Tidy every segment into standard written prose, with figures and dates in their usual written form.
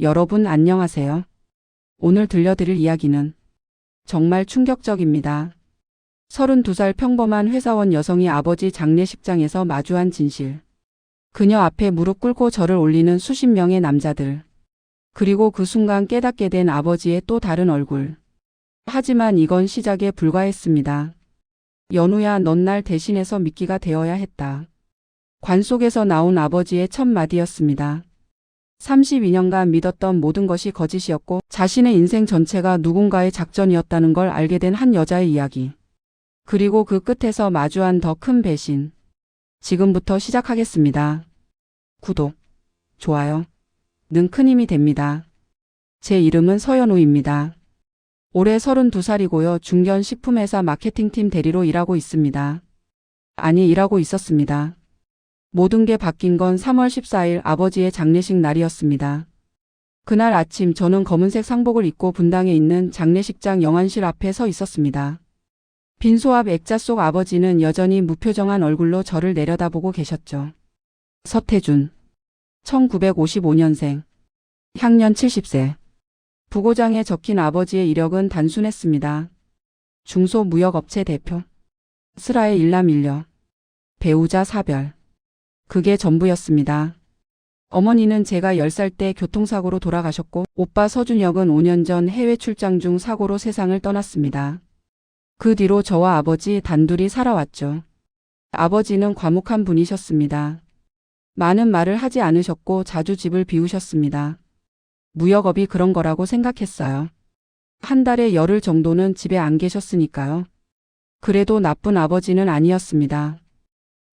여러분 안녕하세요. 오늘 들려드릴 이야기는 정말 충격적입니다. 32살 평범한 회사원 여성이 아버지 장례식장에서 마주한 진실. 그녀 앞에 무릎 꿇고 절을 올리는 수십 명의 남자들. 그리고 그 순간 깨닫게 된 아버지의 또 다른 얼굴. 하지만 이건 시작에 불과했습니다. 연우야, 넌 날 대신해서 미끼가 되어야 했다. 관 속에서 나온 아버지의 첫 마디였습니다. 32년간 믿었던 모든 것이 거짓이었고 자신의 인생 전체가 누군가의 작전이었다는 걸 알게 된 한 여자의 이야기. 그리고 그 끝에서 마주한 더 큰 배신. 지금부터 시작하겠습니다. 구독, 좋아요 는 큰 힘이 됩니다. 제 이름은 서연우입니다. 올해 32살이고요. 중견식품회사 마케팅팀 대리로 일하고 있습니다. 아니, 일하고 있었습니다. 모든 게 바뀐 건 3월 14일 아버지의 장례식 날이었습니다. 그날 아침 저는 검은색 상복을 입고 분당에 있는 장례식장 영안실 앞에 서 있었습니다. 빈소 앞 액자 속 아버지는 여전히 무표정한 얼굴로 저를 내려다보고 계셨죠. 서태준, 1955년생, 향년 70세. 부고장에 적힌 아버지의 이력은 단순했습니다. 중소무역업체 대표, 슬하의 일남일녀, 배우자 사별. 그게 전부였습니다. 어머니는 제가 10살 때 교통사고로 돌아가셨고 오빠 서준혁은 5년 전 해외 출장 중 사고로 세상을 떠났습니다. 그 뒤로 저와 아버지 단둘이 살아왔죠. 아버지는 과묵한 분이셨습니다. 많은 말을 하지 않으셨고 자주 집을 비우셨습니다. 무역업이 그런 거라고 생각했어요. 한 달에 열흘 정도는 집에 안 계셨으니까요. 그래도 나쁜 아버지는 아니었습니다.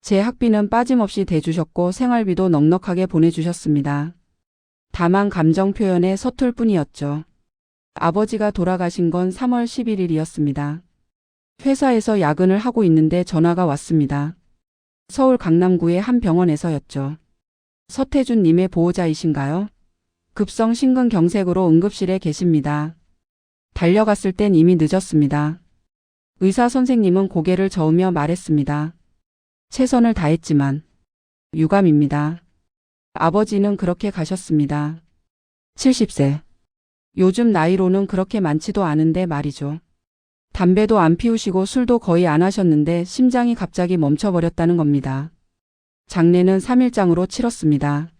제 학비는 빠짐없이 대주셨고 생활비도 넉넉하게 보내주셨습니다. 다만 감정 표현에 서툴 뿐이었죠. 아버지가 돌아가신 건 3월 11일이었습니다. 회사에서 야근을 하고 있는데 전화가 왔습니다. 서울 강남구의 한 병원에서였죠. 서태준 님의 보호자이신가요? 급성 심근경색으로 응급실에 계십니다. 달려갔을 땐 이미 늦었습니다. 의사 선생님은 고개를 저으며 말했습니다. 최선을 다했지만 유감입니다. 아버지는 그렇게 가셨습니다. 70세. 요즘 나이로는 그렇게 많지도 않은데 말이죠. 담배도 안 피우시고 술도 거의 안 하셨는데 심장이 갑자기 멈춰버렸다는 겁니다. 장례는 3일장으로 치렀습니다.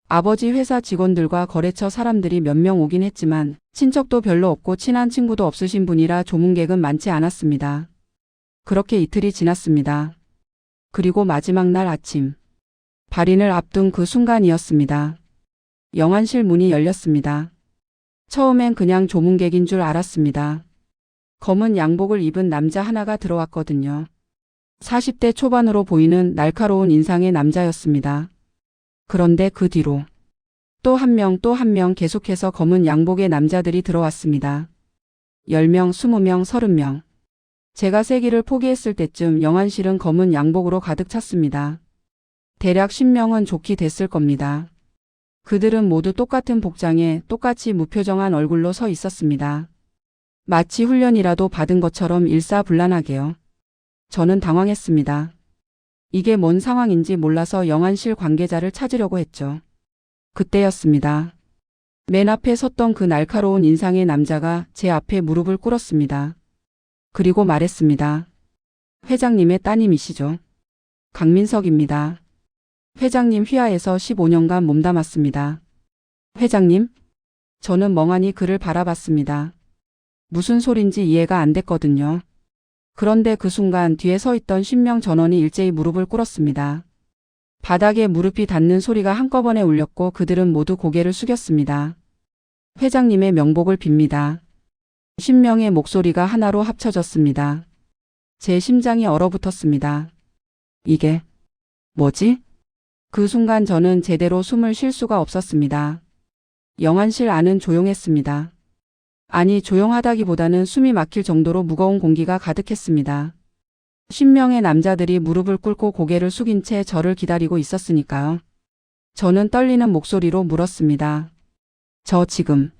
아버지 회사 직원들과 거래처 사람들이 몇 명 오긴 했지만 친척도 별로 없고 친한 친구도 없으신 분이라 조문객은 많지 않았습니다. 그렇게 이틀이 지났습니다. 그리고 마지막 날 아침. 발인을 앞둔 그 순간이었습니다. 영안실 문이 열렸습니다. 처음엔 그냥 조문객인 줄 알았습니다. 검은 양복을 입은 남자 하나가 들어왔거든요. 40대 초반으로 보이는 날카로운 인상의 남자였습니다. 그런데 그 뒤로 또 한 명 계속해서 검은 양복의 남자들이 들어왔습니다. 10명, 20명, 30명. 제가 세기를 포기했을 때쯤 영안실은 검은 양복으로 가득 찼습니다. 대략 10명은 좋게 됐을 겁니다. 그들은 모두 똑같은 복장에 똑같이 무표정한 얼굴로 서 있었습니다. 마치 훈련이라도 받은 것처럼 일사불란하게요. 저는 당황했습니다. 이게 뭔 상황인지 몰라서 영안실 관계자를 찾으려고 했죠. 그때였습니다. 맨 앞에 섰던 그 날카로운 인상의 남자가 제 앞에 무릎을 꿇었습니다. 그리고 말했습니다. 회장님의 따님이시죠? 강민석입니다. 회장님 휘하에서 15년간 몸담았습니다. 회장님? 저는 멍하니 그를 바라봤습니다. 무슨 소린지 이해가 안 됐거든요. 그런데 그 순간 뒤에 서 있던 10명 전원이 일제히 무릎을 꿇었습니다. 바닥에 무릎이 닿는 소리가 한꺼번에 울렸고 그들은 모두 고개를 숙였습니다. 회장님의 명복을 빕니다. 10명의 목소리가 하나로 합쳐졌습니다. 제 심장이 얼어붙었습니다. 이게 뭐지? 그 순간 저는 제대로 숨을 쉴 수가 없었습니다. 영안실 안은 조용했습니다. 아니, 조용하다기보다는 숨이 막힐 정도로 무거운 공기가 가득했습니다. 10명의 남자들이 무릎을 꿇고 고개를 숙인 채 저를 기다리고 있었으니까요. 저는 떨리는 목소리로 물었습니다. 저 지금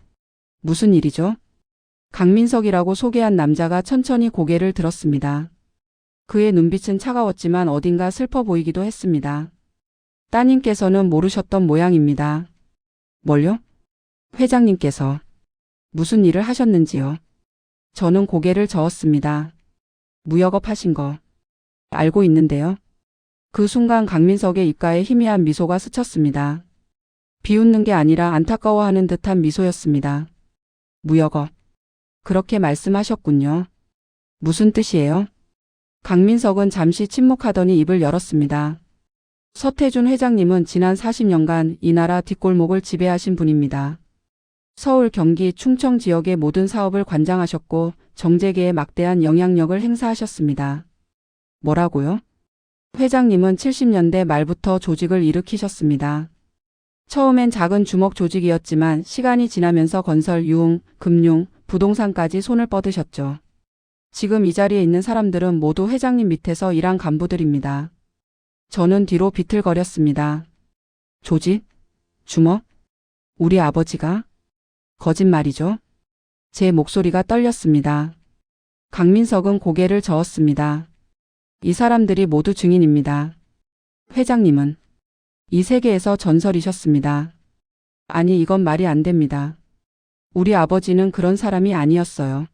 무슨 일이죠? 강민석이라고 소개한 남자가 천천히 고개를 들었습니다. 그의 눈빛은 차가웠지만 어딘가 슬퍼 보이기도 했습니다. 따님께서는 모르셨던 모양입니다. 뭘요? 회장님께서 무슨 일을 하셨는지요? 저는 고개를 저었습니다. 무역업 하신 거 알고 있는데요. 그 순간 강민석의 입가에 희미한 미소가 스쳤습니다. 비웃는 게 아니라 안타까워하는 듯한 미소였습니다. 무역업. 그렇게 말씀하셨군요. 무슨 뜻이에요? 강민석은 잠시 침묵하더니 입을 열었습니다. 서태준 회장님은 지난 40년간 이 나라 뒷골목을 지배하신 분입니다. 서울, 경기, 충청 지역의 모든 사업을 관장하셨고 정재계에 막대한 영향력을 행사하셨습니다. 뭐라고요? 회장님은 70년대 말부터 조직을 일으키셨습니다. 처음엔 작은 주먹 조직이었지만 시간이 지나면서 건설, 유흥, 금융, 부동산까지 손을 뻗으셨죠. 지금 이 자리에 있는 사람들은 모두 회장님 밑에서 일한 간부들입니다. 저는 뒤로 비틀거렸습니다. 조직? 주먹? 우리 아버지가? 거짓말이죠. 제 목소리가 떨렸습니다. 강민석은 고개를 저었습니다. 이 사람들이 모두 증인입니다. 회장님은 이 세계에서 전설이셨습니다. 아니, 이건 말이 안 됩니다. 우리 아버지는 그런 사람이 아니었어요.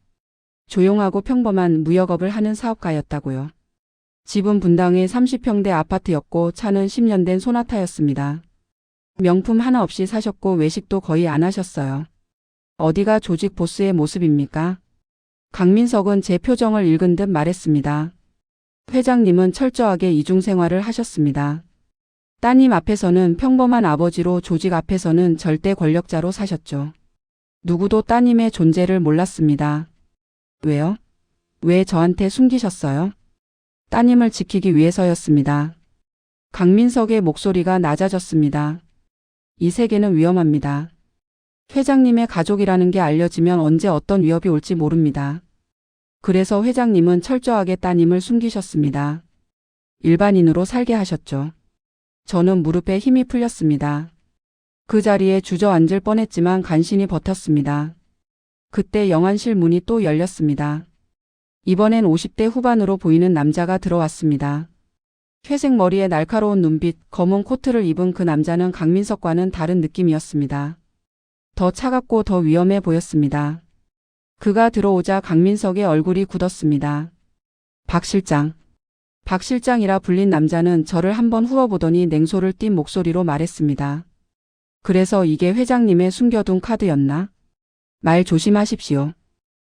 조용하고 평범한 무역업을 하는 사업가였다고요. 집은 분당의 30평대 아파트였고 차는 10년 된 소나타였습니다. 명품 하나 없이 사셨고 외식도 거의 안 하셨어요. 어디가 조직 보스의 모습입니까? 강민석은 제 표정을 읽은 듯 말했습니다. 회장님은 철저하게 이중생활을 하셨습니다. 따님 앞에서는 평범한 아버지로 조직 앞에서는 절대 권력자로 사셨죠. 누구도 따님의 존재를 몰랐습니다. 왜요? 왜 저한테 숨기셨어요? 따님을 지키기 위해서였습니다. 강민석의 목소리가 낮아졌습니다. 이 세계는 위험합니다. 회장님의 가족이라는 게 알려지면 언제 어떤 위협이 올지 모릅니다. 그래서 회장님은 철저하게 따님을 숨기셨습니다. 일반인으로 살게 하셨죠. 저는 무릎에 힘이 풀렸습니다. 그 자리에 주저앉을 뻔했지만 간신히 버텼습니다. 그때 영안실 문이 또 열렸습니다. 이번엔 50대 후반으로 보이는 남자가 들어왔습니다. 회색 머리에 날카로운 눈빛, 검은 코트를 입은 그 남자는 강민석과는 다른 느낌이었습니다. 더 차갑고 더 위험해 보였습니다. 그가 들어오자 강민석의 얼굴이 굳었습니다. 박 실장. 박 실장이라 불린 남자는 저를 한번 후어보더니 냉소를 띤 목소리로 말했습니다. 그래서 이게 회장님의 숨겨둔 카드였나? 말 조심하십시오.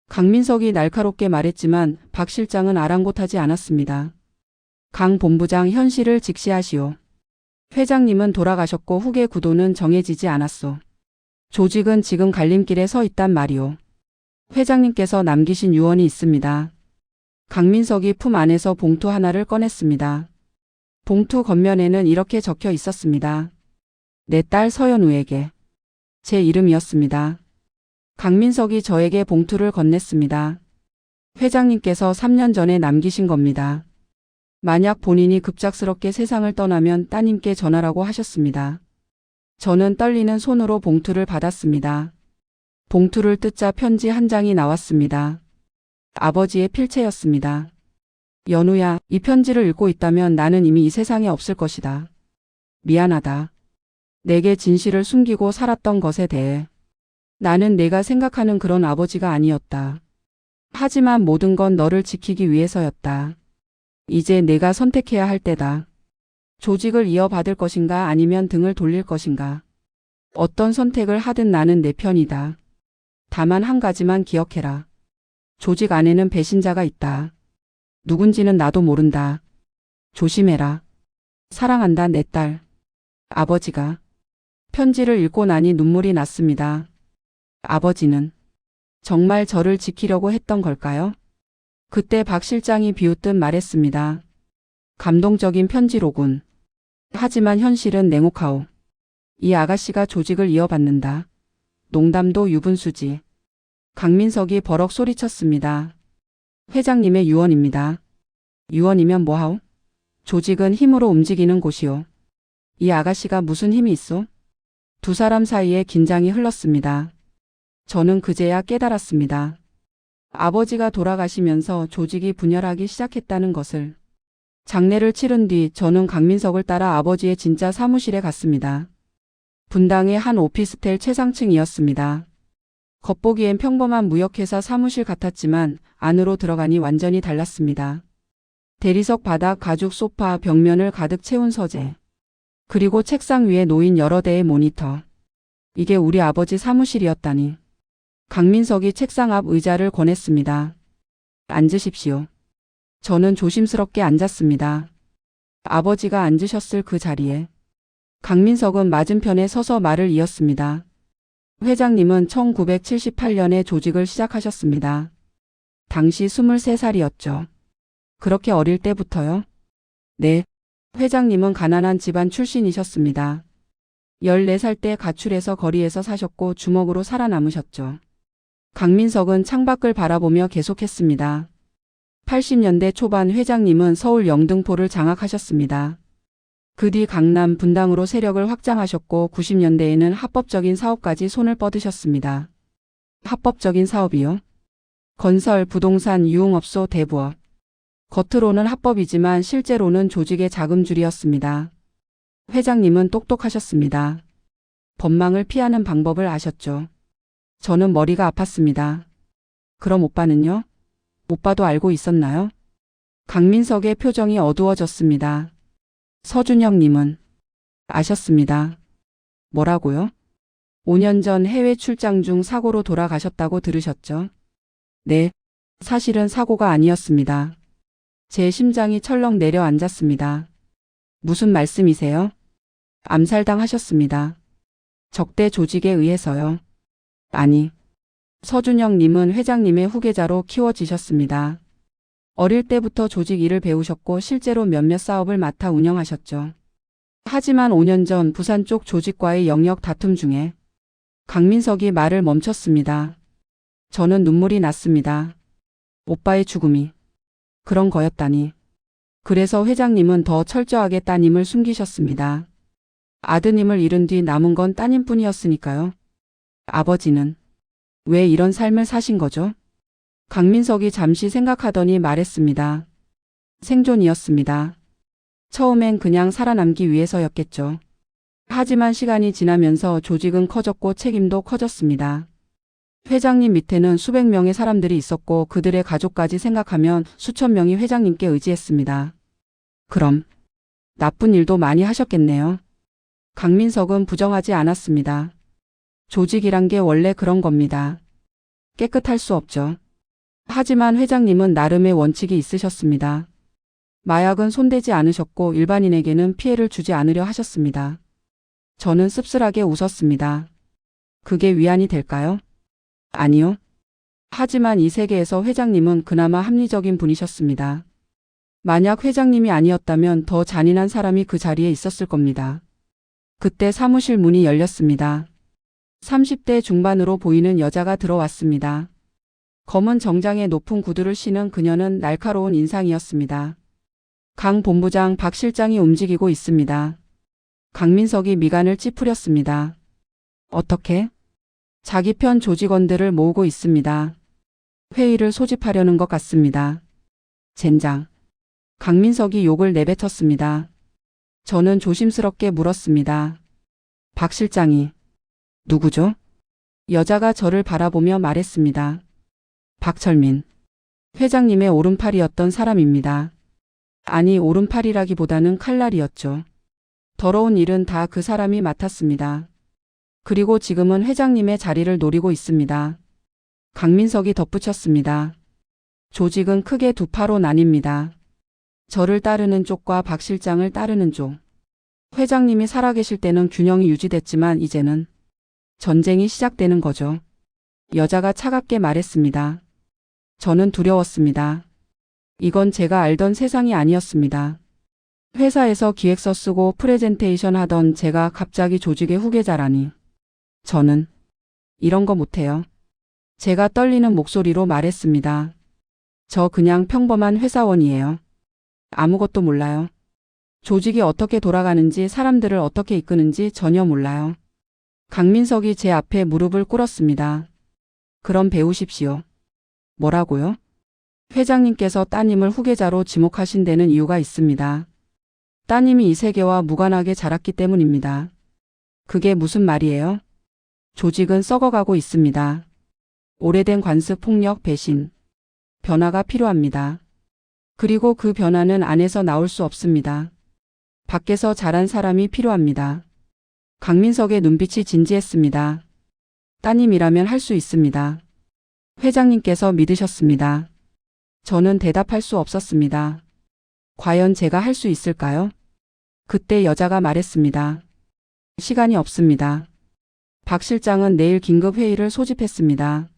강민석이 날카롭게 말했지만 박 실장은 아랑곳하지 않았습니다. 강 본부장, 현실을 직시하시오. 회장님은 돌아가셨고 후계 구도는 정해지지 않았소. 조직은 지금 갈림길에 서 있단 말이오. 회장님께서 남기신 유언이 있습니다. 강민석이 품 안에서 봉투 하나를 꺼냈습니다. 봉투 겉면에는 이렇게 적혀 있었습니다. 내 딸 서연우에게. 제 이름이었습니다. 강민석이 저에게 봉투를 건넸습니다. 회장님께서 3년 전에 남기신 겁니다. 만약 본인이 급작스럽게 세상을 떠나면 따님께 전하라고 하셨습니다. 저는 떨리는 손으로 봉투를 받았습니다. 봉투를 뜯자 편지 한 장이 나왔습니다. 아버지의 필체였습니다. 연우야, 이 편지를 읽고 있다면 나는 이미 이 세상에 없을 것이다. 미안하다. 내게 진실을 숨기고 살았던 것에 대해. 나는 내가 생각하는 그런 아버지가 아니었다. 하지만 모든 건 너를 지키기 위해서였다. 이제 내가 선택해야 할 때다. 조직을 이어받을 것인가 아니면 등을 돌릴 것인가. 어떤 선택을 하든 나는 내 편이다. 다만 한 가지만 기억해라. 조직 안에는 배신자가 있다. 누군지는 나도 모른다. 조심해라. 사랑한다, 내 딸. 아버지가. 편지를 읽고 나니 눈물이 났습니다. 아버지는 정말 저를 지키려고 했던 걸까요? 그때 박 실장이 비웃듯 말했습니다. 감동적인 편지로군. 하지만 현실은 냉혹하오. 이 아가씨가 조직을 이어받는다. 농담도 유분수지. 강민석이 버럭 소리쳤습니다. 회장님의 유언입니다. 유언이면 뭐하오? 조직은 힘으로 움직이는 곳이오. 이 아가씨가 무슨 힘이 있어? 두 사람 사이에 긴장이 흘렀습니다. 저는 그제야 깨달았습니다. 아버지가 돌아가시면서 조직이 분열하기 시작했다는 것을. 장례를 치른 뒤 저는 강민석을 따라 아버지의 진짜 사무실에 갔습니다. 분당의 한 오피스텔 최상층이었습니다. 겉보기엔 평범한 무역회사 사무실 같았지만 안으로 들어가니 완전히 달랐습니다. 대리석 바닥 가죽 소파 벽면을 가득 채운 서재. 그리고 책상 위에 놓인 여러 대의 모니터. 이게 우리 아버지 사무실이었다니. 강민석이 책상 앞 의자를 권했습니다. 앉으십시오. 저는 조심스럽게 앉았습니다. 아버지가 앉으셨을 그 자리에 강민석은 맞은편에 서서 말을 이었습니다. 회장님은 1978년에 조직을 시작하셨습니다. 당시 23살이었죠. 그렇게 어릴 때부터요? 네. 회장님은 가난한 집안 출신이셨습니다. 14살 때 가출해서 거리에서 사셨고 주먹으로 살아남으셨죠. 강민석은 창밖을 바라보며 계속했습니다. 80년대 초반 회장님은 서울 영등포를 장악하셨습니다. 그 뒤 강남 분당으로 세력을 확장하셨고 90년대에는 합법적인 사업까지 손을 뻗으셨습니다. 합법적인 사업이요? 건설, 부동산, 유흥업소, 대부업. 겉으로는 합법이지만 실제로는 조직의 자금줄이었습니다. 회장님은 똑똑하셨습니다. 법망을 피하는 방법을 아셨죠. 저는 머리가 아팠습니다. 그럼 오빠는요? 오빠도 알고 있었나요? 강민석의 표정이 어두워졌습니다. 서준영님은 아셨습니다. 뭐라고요? 5년 전 해외 출장 중 사고로 돌아가셨다고 들으셨죠? 네, 사실은 사고가 아니었습니다. 제 심장이 철렁 내려앉았습니다. 무슨 말씀이세요? 암살당하셨습니다. 적대 조직에 의해서요. 아니, 서준영님은 회장님의 후계자로 키워지셨습니다. 어릴 때부터 조직 일을 배우셨고 실제로 몇몇 사업을 맡아 운영하셨죠. 하지만 5년 전 부산 쪽 조직과의 영역 다툼 중에 강민석이 말을 멈췄습니다. 저는 눈물이 났습니다. 오빠의 죽음이 그런 거였다니. 그래서 회장님은 더 철저하게 따님을 숨기셨습니다. 아드님을 잃은 뒤 남은 건 따님뿐이었으니까요. 아버지는 왜 이런 삶을 사신 거죠? 강민석이 잠시 생각하더니 말했습니다. 생존이었습니다. 처음엔 그냥 살아남기 위해서였겠죠. 하지만 시간이 지나면서 조직은 커졌고 책임도 커졌습니다. 회장님 밑에는 수백 명의 사람들이 있었고 그들의 가족까지 생각하면 수천 명이 회장님께 의지했습니다. 그럼 나쁜 일도 많이 하셨겠네요. 강민석은 부정하지 않았습니다. 조직이란 게 원래 그런 겁니다. 깨끗할 수 없죠. 하지만 회장님은 나름의 원칙이 있으셨습니다. 마약은 손대지 않으셨고 일반인에게는 피해를 주지 않으려 하셨습니다. 저는 씁쓸하게 웃었습니다. 그게 위안이 될까요? 아니요. 하지만 이 세계에서 회장님은 그나마 합리적인 분이셨습니다. 만약 회장님이 아니었다면 더 잔인한 사람이 그 자리에 있었을 겁니다. 그때 사무실 문이 열렸습니다. 30대 중반으로 보이는 여자가 들어왔습니다. 검은 정장에 높은 구두를 신은 그녀는 날카로운 인상이었습니다. 강 본부장 박 실장이 움직이고 있습니다. 강민석이 미간을 찌푸렸습니다. 어떻게? 자기 편 조직원들을 모으고 있습니다. 회의를 소집하려는 것 같습니다. 젠장. 강민석이 욕을 내뱉었습니다. 저는 조심스럽게 물었습니다. 박 실장이 누구죠? 여자가 저를 바라보며 말했습니다. 박철민. 회장님의 오른팔이었던 사람입니다. 아니, 오른팔이라기보다는 칼날이었죠. 더러운 일은 다 그 사람이 맡았습니다. 그리고 지금은 회장님의 자리를 노리고 있습니다. 강민석이 덧붙였습니다. 조직은 크게 두 파로 나뉩니다. 저를 따르는 쪽과 박 실장을 따르는 쪽. 회장님이 살아계실 때는 균형이 유지됐지만 이제는 전쟁이 시작되는 거죠. 여자가 차갑게 말했습니다. 저는 두려웠습니다. 이건 제가 알던 세상이 아니었습니다. 회사에서 기획서 쓰고 프레젠테이션 하던 제가 갑자기 조직의 후계자라니. 저는 이런 거 못해요. 제가 떨리는 목소리로 말했습니다. 저 그냥 평범한 회사원이에요. 아무것도 몰라요. 조직이 어떻게 돌아가는지 사람들을 어떻게 이끄는지 전혀 몰라요. 강민석이 제 앞에 무릎을 꿇었습니다. 그럼 배우십시오. 뭐라고요? 회장님께서 따님을 후계자로 지목하신 데는 이유가 있습니다. 따님이 이 세계와 무관하게 자랐기 때문입니다. 그게 무슨 말이에요? 조직은 썩어가고 있습니다. 오래된 관습, 폭력, 배신. 변화가 필요합니다. 그리고 그 변화는 안에서 나올 수 없습니다. 밖에서 자란 사람이 필요합니다. 강민석의 눈빛이 진지했습니다. 따님이라면 할 수 있습니다. 회장님께서 믿으셨습니다. 저는 대답할 수 없었습니다. 과연 제가 할 수 있을까요? 그때 여자가 말했습니다. 시간이 없습니다. 박 실장은 내일 긴급 회의를 소집했습니다.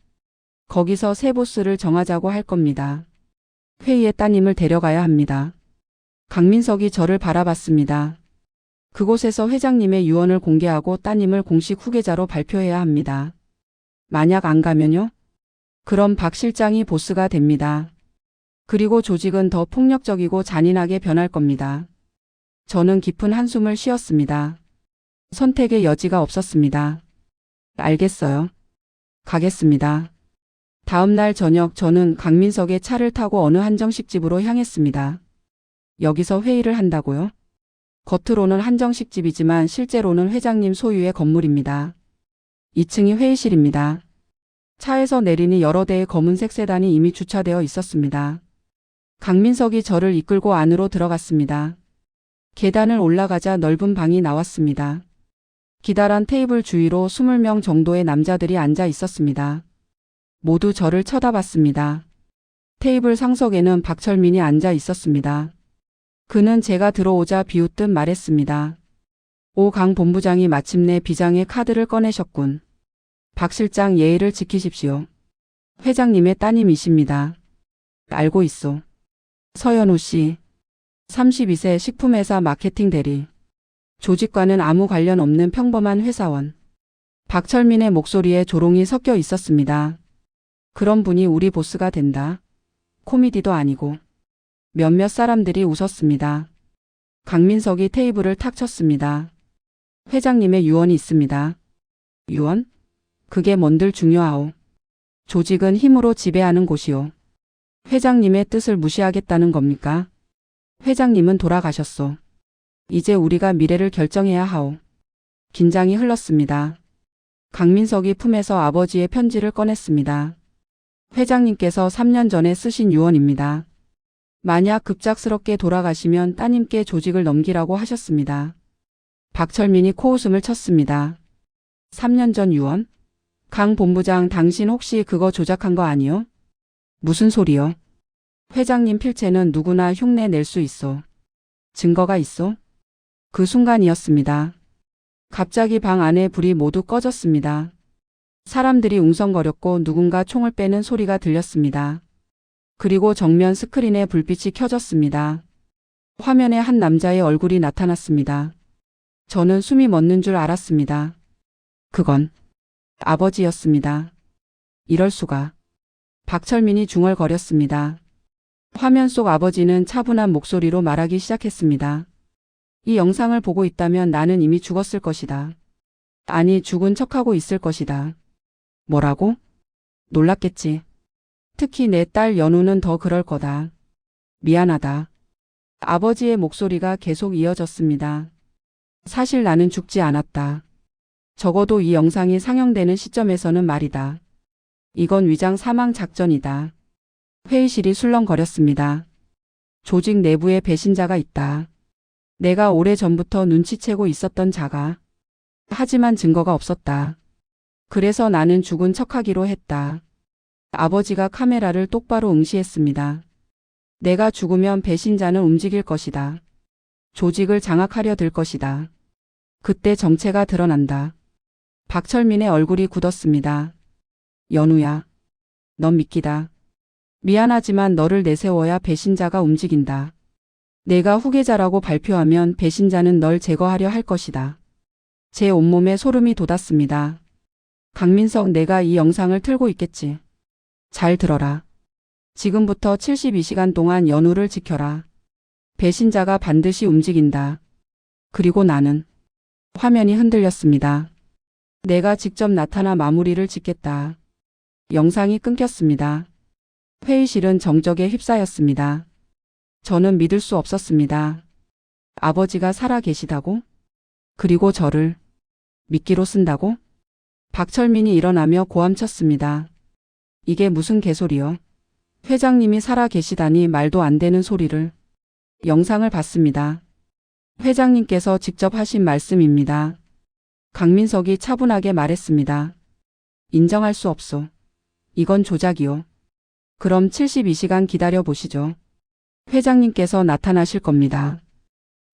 거기서 새 보스를 정하자고 할 겁니다. 회의에 따님을 데려가야 합니다. 강민석이 저를 바라봤습니다. 그곳에서 회장님의 유언을 공개하고 따님을 공식 후계자로 발표해야 합니다. 만약 안 가면요? 그럼 박 실장이 보스가 됩니다. 그리고 조직은 더 폭력적이고 잔인하게 변할 겁니다. 저는 깊은 한숨을 쉬었습니다. 선택의 여지가 없었습니다. 알겠어요. 가겠습니다. 다음 날 저녁 저는 강민석의 차를 타고 어느 한정식집으로 향했습니다. 여기서 회의를 한다고요? 겉으로는 한정식집이지만 실제로는 회장님 소유의 건물입니다. 2층이 회의실입니다. 차에서 내리니 여러 대의 검은색 세단이 이미 주차되어 있었습니다. 강민석이 저를 이끌고 안으로 들어갔습니다. 계단을 올라가자 넓은 방이 나왔습니다. 기다란 테이블 주위로 20명 정도의 남자들이 앉아 있었습니다. 모두 저를 쳐다봤습니다. 테이블 상석에는 박철민이 앉아 있었습니다. 그는 제가 들어오자 비웃듯 말했습니다. 오, 강 본부장이 마침내 비장의 카드를 꺼내셨군. 박 실장 예의를 지키십시오. 회장님의 따님이십니다. 알고 있소. 서연우 씨. 32세 식품회사 마케팅 대리. 조직과는 아무 관련 없는 평범한 회사원. 박철민의 목소리에 조롱이 섞여 있었습니다. 그런 분이 우리 보스가 된다. 코미디도 아니고. 몇몇 사람들이 웃었습니다. 강민석이 테이블을 탁 쳤습니다. 회장님의 유언이 있습니다. 유언? 그게 뭔들 중요하오. 조직은 힘으로 지배하는 곳이오. 회장님의 뜻을 무시하겠다는 겁니까? 회장님은 돌아가셨소. 이제 우리가 미래를 결정해야 하오. 긴장이 흘렀습니다. 강민석이 품에서 아버지의 편지를 꺼냈습니다. 회장님께서 3년 전에 쓰신 유언입니다. 만약 급작스럽게 돌아가시면 따님께 조직을 넘기라고 하셨습니다. 박철민이 코웃음을 쳤습니다. 3년 전 유언? 강 본부장, 당신 혹시 그거 조작한 거 아니요? 무슨 소리요? 회장님 필체는 누구나 흉내 낼 수 있어. 증거가 있어? 그 순간이었습니다. 갑자기 방 안에 불이 모두 꺼졌습니다. 사람들이 웅성거렸고 누군가 총을 빼는 소리가 들렸습니다. 그리고 정면 스크린에 불빛이 켜졌습니다. 화면에 한 남자의 얼굴이 나타났습니다. 저는 숨이 멎는 줄 알았습니다. 그건 아버지였습니다. 이럴 수가. 박철민이 중얼거렸습니다. 화면 속 아버지는 차분한 목소리로 말하기 시작했습니다. 이 영상을 보고 있다면 나는 이미 죽었을 것이다. 아니, 죽은 척하고 있을 것이다. 뭐라고? 놀랐겠지. 특히 내 딸 연우는 더 그럴 거다. 미안하다. 아버지의 목소리가 계속 이어졌습니다. 사실 나는 죽지 않았다. 적어도 이 영상이 상영되는 시점에서는 말이다. 이건 위장 사망 작전이다. 회의실이 술렁거렸습니다. 조직 내부에 배신자가 있다. 내가 오래전부터 눈치채고 있었던 자가. 하지만 증거가 없었다. 그래서 나는 죽은 척하기로 했다. 아버지가 카메라를 똑바로 응시했습니다. 내가 죽으면 배신자는 움직일 것이다. 조직을 장악하려 들 것이다. 그때 정체가 드러난다. 박철민의 얼굴이 굳었습니다. 연우야. 넌 미끼다. 미안하지만 너를 내세워야 배신자가 움직인다. 내가 후계자라고 발표하면 배신자는 널 제거하려 할 것이다. 제 온몸에 소름이 돋았습니다. 강민석, 내가 이 영상을 틀고 있겠지. 잘 들어라. 지금부터 72시간 동안 연우를 지켜라. 배신자가 반드시 움직인다. 그리고 나는. 화면이 흔들렸습니다. 내가 직접 나타나 마무리를 짓겠다. 영상이 끊겼습니다. 회의실은 정적에 휩싸였습니다. 저는 믿을 수 없었습니다. 아버지가 살아 계시다고? 그리고 저를 미끼로 쓴다고? 박철민이 일어나며 고함쳤습니다. 이게 무슨 개소리요? 회장님이 살아 계시다니 말도 안 되는 소리를. 영상을 봤습니다. 회장님께서 직접 하신 말씀입니다. 강민석이 차분하게 말했습니다. 인정할 수 없소. 이건 조작이요. 그럼 72시간 기다려 보시죠. 회장님께서 나타나실 겁니다.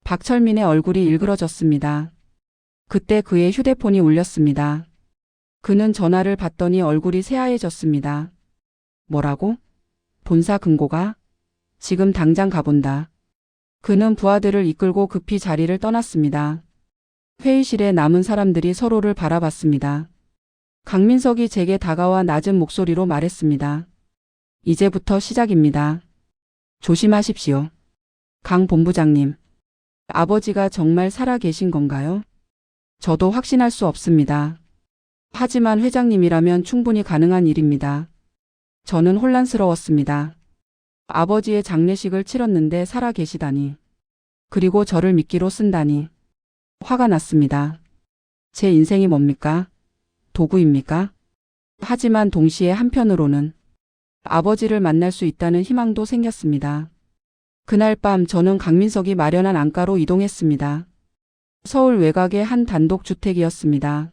박철민의 얼굴이 일그러졌습니다. 그때 그의 휴대폰이 울렸습니다. 그는 전화를 받더니 얼굴이 새하얘졌습니다. 뭐라고? 본사 금고가? 지금 당장 가본다. 그는 부하들을 이끌고 급히 자리를 떠났습니다. 회의실에 남은 사람들이 서로를 바라봤습니다. 강민석이 제게 다가와 낮은 목소리로 말했습니다. 이제부터 시작입니다. 조심하십시오. 강 본부장님. 아버지가 정말 살아 계신 건가요? 저도 확신할 수 없습니다. 하지만 회장님이라면 충분히 가능한 일입니다. 저는 혼란스러웠습니다. 아버지의 장례식을 치렀는데 살아 계시다니. 그리고 저를 미끼로 쓴다니. 화가 났습니다. 제 인생이 뭡니까? 도구입니까? 하지만 동시에 한편으로는 아버지를 만날 수 있다는 희망도 생겼습니다. 그날 밤 저는 강민석이 마련한 안가로 이동했습니다. 서울 외곽의 한 단독 주택이었습니다.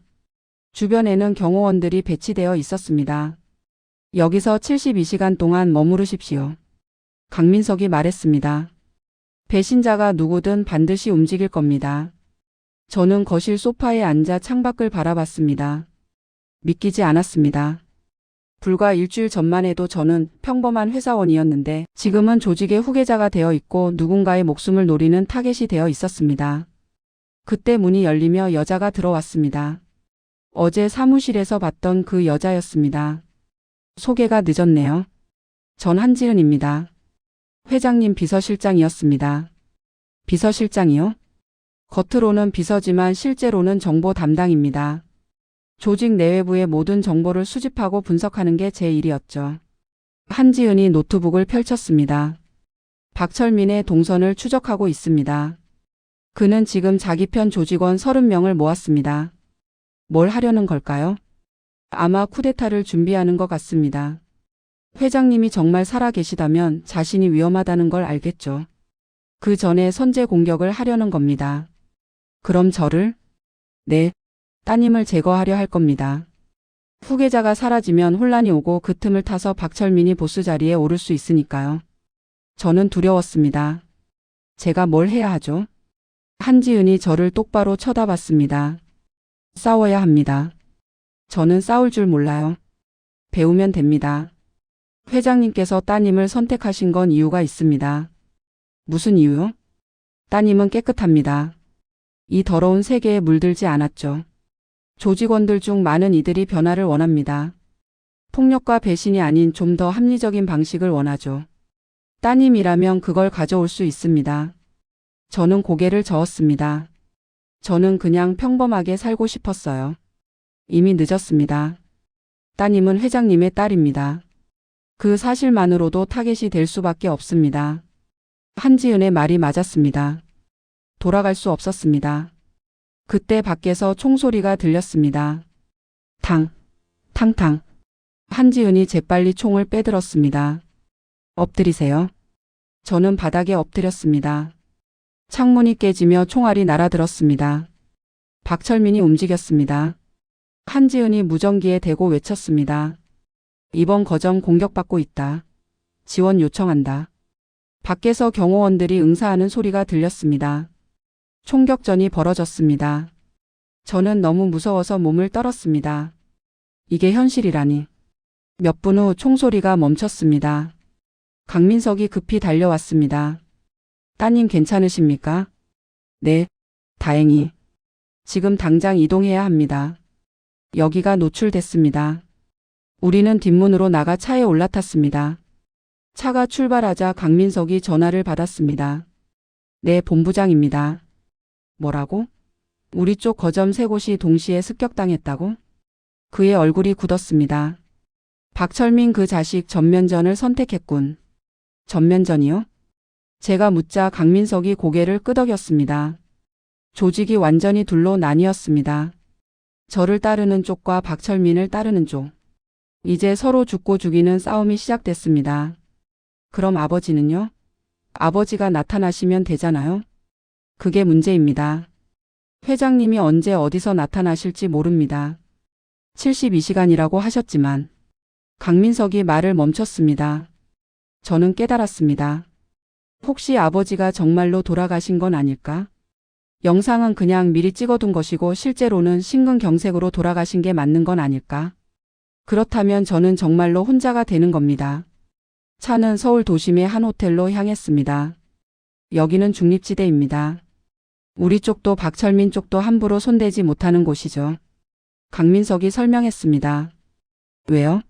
주변에는 경호원들이 배치되어 있었습니다. 여기서 72시간 동안 머무르십시오. 강민석이 말했습니다. 배신자가 누구든 반드시 움직일 겁니다. 저는 거실 소파에 앉아 창밖을 바라봤습니다. 믿기지 않았습니다. 불과 일주일 전만 해도 저는 평범한 회사원이었는데 지금은 조직의 후계자가 되어 있고 누군가의 목숨을 노리는 타겟이 되어 있었습니다. 그때 문이 열리며 여자가 들어왔습니다. 어제 사무실에서 봤던 그 여자였습니다. 소개가 늦었네요. 전 한지은입니다. 회장님 비서실장이었습니다. 비서실장이요? 겉으로는 비서지만 실제로는 정보 담당입니다. 조직 내외부의 모든 정보를 수집하고 분석하는 게 제 일이었죠. 한지은이 노트북을 펼쳤습니다. 박철민의 동선을 추적하고 있습니다. 그는 지금 자기 편 조직원 30명을 모았습니다. 뭘 하려는 걸까요? 아마 쿠데타를 준비하는 것 같습니다. 회장님이 정말 살아 계시다면 자신이 위험하다는 걸 알겠죠. 그 전에 선제 공격을 하려는 겁니다. 그럼 저를? 네, 따님을 제거하려 할 겁니다. 후계자가 사라지면 혼란이 오고 그 틈을 타서 박철민이 보스 자리에 오를 수 있으니까요. 저는 두려웠습니다. 제가 뭘 해야 하죠? 한지은이 저를 똑바로 쳐다봤습니다. 싸워야 합니다. 저는 싸울 줄 몰라요. 배우면 됩니다. 회장님께서 따님을 선택하신 건 이유가 있습니다. 무슨 이유요? 따님은 깨끗합니다. 이 더러운 세계에 물들지 않았죠. 조직원들 중 많은 이들이 변화를 원합니다. 폭력과 배신이 아닌 좀 더 합리적인 방식을 원하죠. 따님이라면 그걸 가져올 수 있습니다. 저는 고개를 저었습니다. 저는 그냥 평범하게 살고 싶었어요. 이미 늦었습니다. 따님은 회장님의 딸입니다. 그 사실만으로도 타겟이 될 수밖에 없습니다. 한지은의 말이 맞았습니다. 돌아갈 수 없었습니다. 그때 밖에서 총소리가 들렸습니다. 탕, 탕탕. 한지은이 재빨리 총을 빼들었습니다. 엎드리세요. 저는 바닥에 엎드렸습니다. 창문이 깨지며 총알이 날아들었습니다. 박철민이 움직였습니다. 한지은이 무전기에 대고 외쳤습니다. 이번 거점 공격받고 있다. 지원 요청한다. 밖에서 경호원들이 응사하는 소리가 들렸습니다. 총격전이 벌어졌습니다. 저는 너무 무서워서 몸을 떨었습니다. 이게 현실이라니. 몇 분 후 총소리가 멈췄습니다. 강민석이 급히 달려왔습니다. 따님 괜찮으십니까? 네, 다행히. 지금 당장 이동해야 합니다. 여기가 노출됐습니다. 우리는 뒷문으로 나가 차에 올라탔습니다. 차가 출발하자 강민석이 전화를 받았습니다. 네, 본부장입니다. 뭐라고? 우리 쪽 거점 3곳이 동시에 습격당했다고? 그의 얼굴이 굳었습니다. 박철민 그 자식 전면전을 선택했군. 전면전이요? 제가 묻자 강민석이 고개를 끄덕였습니다. 조직이 완전히 둘로 나뉘었습니다. 저를 따르는 쪽과 박철민을 따르는 쪽. 이제 서로 죽고 죽이는 싸움이 시작됐습니다. 그럼 아버지는요? 아버지가 나타나시면 되잖아요. 그게 문제입니다. 회장님이 언제 어디서 나타나실지 모릅니다. 72시간이라고 하셨지만 강민석이 말을 멈췄습니다. 저는 깨달았습니다. 혹시 아버지가 정말로 돌아가신 건 아닐까? 영상은 그냥 미리 찍어둔 것이고 실제로는 심근경색으로 돌아가신 게 맞는 건 아닐까? 그렇다면 저는 정말로 혼자가 되는 겁니다. 차는 서울 도심의 한 호텔로 향했습니다. 여기는 중립지대입니다. 우리 쪽도 박철민 쪽도 함부로 손대지 못하는 곳이죠. 강민석이 설명했습니다. 왜요?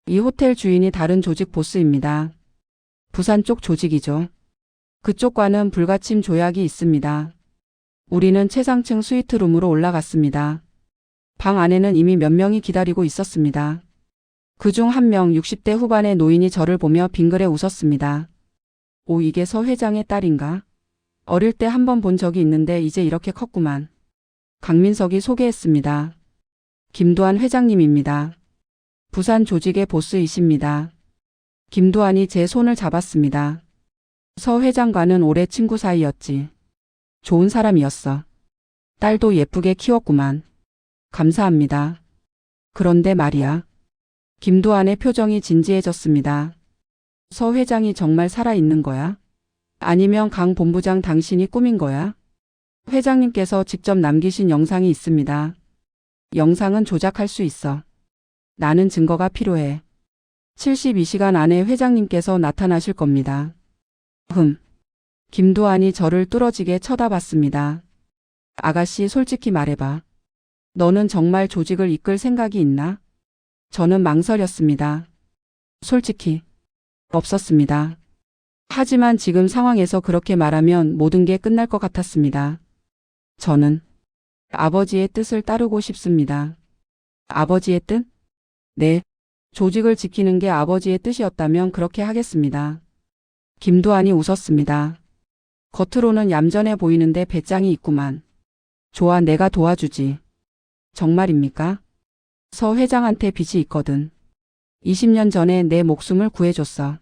이 호텔 주인이 다른 조직 보스입니다. 부산 쪽 조직이죠. 그쪽과는 불가침 조약이 있습니다. 우리는 최상층 스위트룸으로 올라갔습니다. 방 안에는 이미 몇 명이 기다리고 있었습니다. 그중 한 명 60대 후반의 노인이 저를 보며 빙그레 웃었습니다. 오, 이게 서 회장의 딸인가? 어릴 때 한 번 본 적이 있는데 이제 이렇게 컸구만. 강민석이 소개했습니다. 김도한 회장님입니다. 부산 조직의 보스이십니다. 김도한이 제 손을 잡았습니다. 서 회장과는 오래 친구 사이였지. 좋은 사람이었어. 딸도 예쁘게 키웠구만. 감사합니다. 그런데 말이야. 김도한의 표정이 진지해졌습니다. 서 회장이 정말 살아있는 거야? 아니면 강 본부장 당신이 꾸민 거야? 회장님께서 직접 남기신 영상이 있습니다. 영상은 조작할 수 있어. 나는 증거가 필요해. 72시간 안에 회장님께서 나타나실 겁니다. 김도한이 저를 뚫어지게 쳐다봤습니다. 아가씨, 솔직히 말해봐. 너는 정말 조직을 이끌 생각이 있나? 저는 망설였습니다. 솔직히 없었습니다. 하지만 지금 상황에서 그렇게 말하면 모든 게 끝날 것 같았습니다. 저는 아버지의 뜻을 따르고 싶습니다. 아버지의 뜻? 네. 조직을 지키는 게 아버지의 뜻이었다면 그렇게 하겠습니다. 김도한이 웃었습니다. 겉으로는 얌전해 보이는데 배짱이 있구만. 좋아, 내가 도와주지. 정말입니까? 서 회장한테 빚이 있거든. 20년 전에 내 목숨을 구해줬어.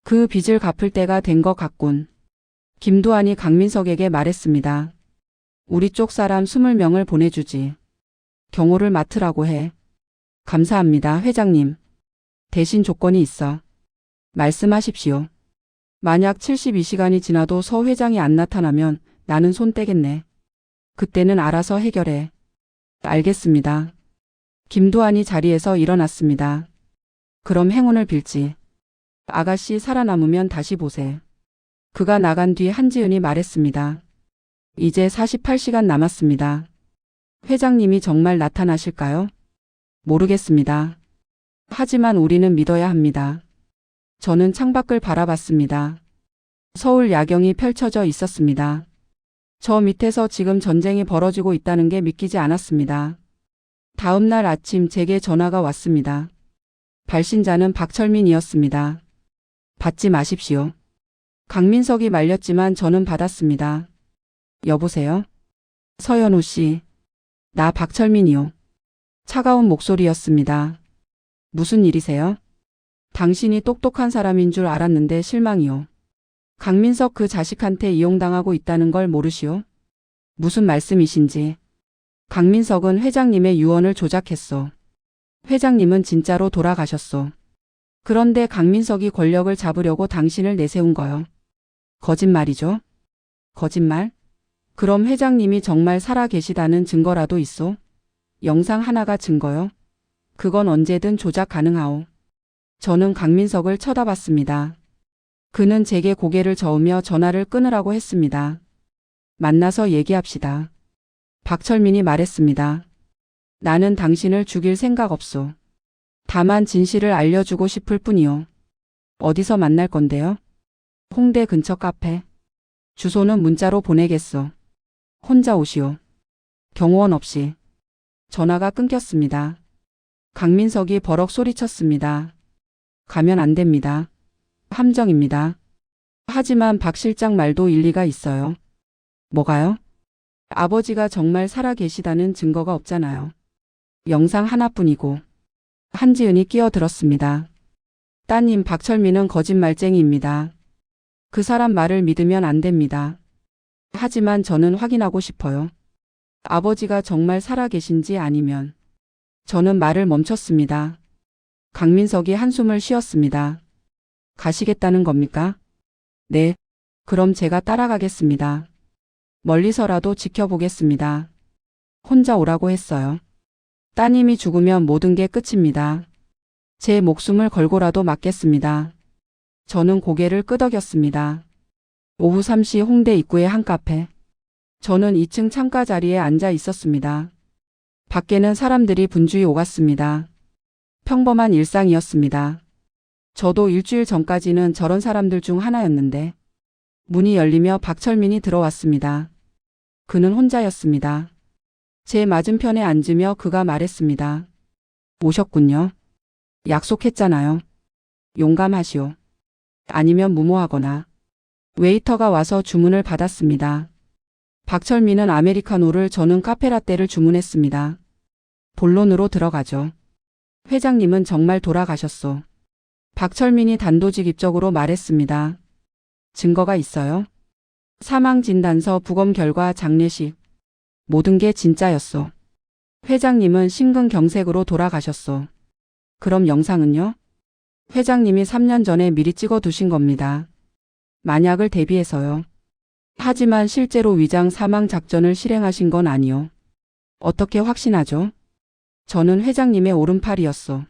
그 빚을 갚을 때가 된 것 같군. 김도한이 강민석에게 말했습니다. 우리 쪽 사람 20명을 보내주지. 경호를 맡으라고 해. 감사합니다, 회장님. 대신 조건이 있어. 말씀하십시오. 만약 72시간이 지나도 서 회장이 안 나타나면 나는 손 떼겠네. 그때는 알아서 해결해. 알겠습니다. 김도한이 자리에서 일어났습니다. 그럼 행운을 빌지. 아가씨, 살아남으면 다시 보세. 그가 나간 뒤 한지은이 말했습니다. 이제 48시간 남았습니다. 회장님이 정말 나타나실까요? 모르겠습니다. 하지만 우리는 믿어야 합니다. 저는 창밖을 바라봤습니다. 서울 야경이 펼쳐져 있었습니다. 저 밑에서 지금 전쟁이 벌어지고 있다는 게 믿기지 않았습니다. 다음 날 아침 제게 전화가 왔습니다. 발신자는 박철민이었습니다. 받지 마십시오. 강민석이 말렸지만 저는 받았습니다. 여보세요? 서연우 씨. 나 박철민이요. 차가운 목소리였습니다. 무슨 일이세요? 당신이 똑똑한 사람인 줄 알았는데 실망이요. 강민석 그 자식한테 이용당하고 있다는 걸 모르시오? 무슨 말씀이신지. 강민석은 회장님의 유언을 조작했소. 회장님은 진짜로 돌아가셨소. 그런데 강민석이 권력을 잡으려고 당신을 내세운 거요. 거짓말이죠? 거짓말? 그럼 회장님이 정말 살아 계시다는 증거라도 있소? 영상 하나가 증거요? 그건 언제든 조작 가능하오. 저는 강민석을 쳐다봤습니다. 그는 제게 고개를 저으며 전화를 끊으라고 했습니다. 만나서 얘기합시다. 박철민이 말했습니다. 나는 당신을 죽일 생각 없소. 다만 진실을 알려주고 싶을 뿐이요. 어디서 만날 건데요? 홍대 근처 카페. 주소는 문자로 보내겠소. 혼자 오시오. 경호원 없이. 전화가 끊겼습니다. 강민석이 버럭 소리쳤습니다. 가면 안 됩니다. 함정입니다. 하지만 박 실장 말도 일리가 있어요. 뭐가요? 아버지가 정말 살아 계시다는 증거가 없잖아요. 영상 하나뿐이고. 한지은이 끼어들었습니다. 따님, 박철민은 거짓말쟁이입니다. 그 사람 말을 믿으면 안 됩니다. 하지만 저는 확인하고 싶어요. 아버지가 정말 살아계신지 아니면. 저는 말을 멈췄습니다. 강민석이 한숨을 쉬었습니다. 가시겠다는 겁니까? 네. 그럼 제가 따라가겠습니다. 멀리서라도 지켜보겠습니다. 혼자 오라고 했어요. 따님이 죽으면 모든 게 끝입니다. 제 목숨을 걸고라도 맞겠습니다. 저는 고개를 끄덕였습니다. 오후 3시 홍대 입구의 한 카페. 저는 2층 창가 자리에 앉아 있었습니다. 밖에는 사람들이 분주히 오갔습니다. 평범한 일상이었습니다. 저도 일주일 전까지는 저런 사람들 중 하나였는데 문이 열리며 박철민이 들어왔습니다. 그는 혼자였습니다. 제 맞은편에 앉으며 그가 말했습니다. 오셨군요. 약속했잖아요. 용감하시오. 아니면 무모하거나. 웨이터가 와서 주문을 받았습니다. 박철민은 아메리카노를, 저는 카페라떼를 주문했습니다. 본론으로 들어가죠. 회장님은 정말 돌아가셨소. 박철민이 단도직입적으로 말했습니다. 증거가 있어요? 사망진단서, 부검 결과, 장례식. 모든 게 진짜였소. 회장님은 심근경색으로 돌아가셨소. 그럼 영상은요? 회장님이 3년 전에 미리 찍어 두신 겁니다. 만약을 대비해서요. 하지만 실제로 위장 사망 작전을 실행하신 건 아니요. 어떻게 확신하죠? 저는 회장님의 오른팔이었소.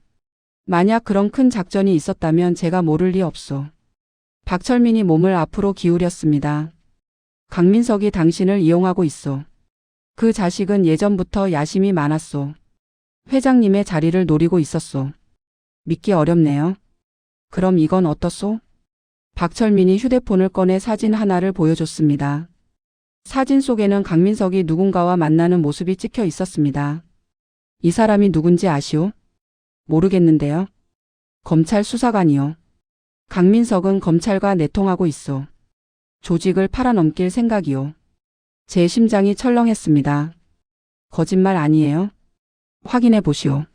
만약 그런 큰 작전이 있었다면 제가 모를 리 없소. 박철민이 몸을 앞으로 기울였습니다. 강민석이 당신을 이용하고 있소. 그 자식은 예전부터 야심이 많았소. 회장님의 자리를 노리고 있었소. 믿기 어렵네요. 그럼 이건 어떻소? 박철민이 휴대폰을 꺼내 사진 하나를 보여줬습니다. 사진 속에는 강민석이 누군가와 만나는 모습이 찍혀 있었습니다. 이 사람이 누군지 아시오? 모르겠는데요. 검찰 수사관이요. 강민석은 검찰과 내통하고 있어. 조직을 팔아넘길 생각이요. 제 심장이 철렁했습니다. 거짓말 아니에요? 확인해 보시오.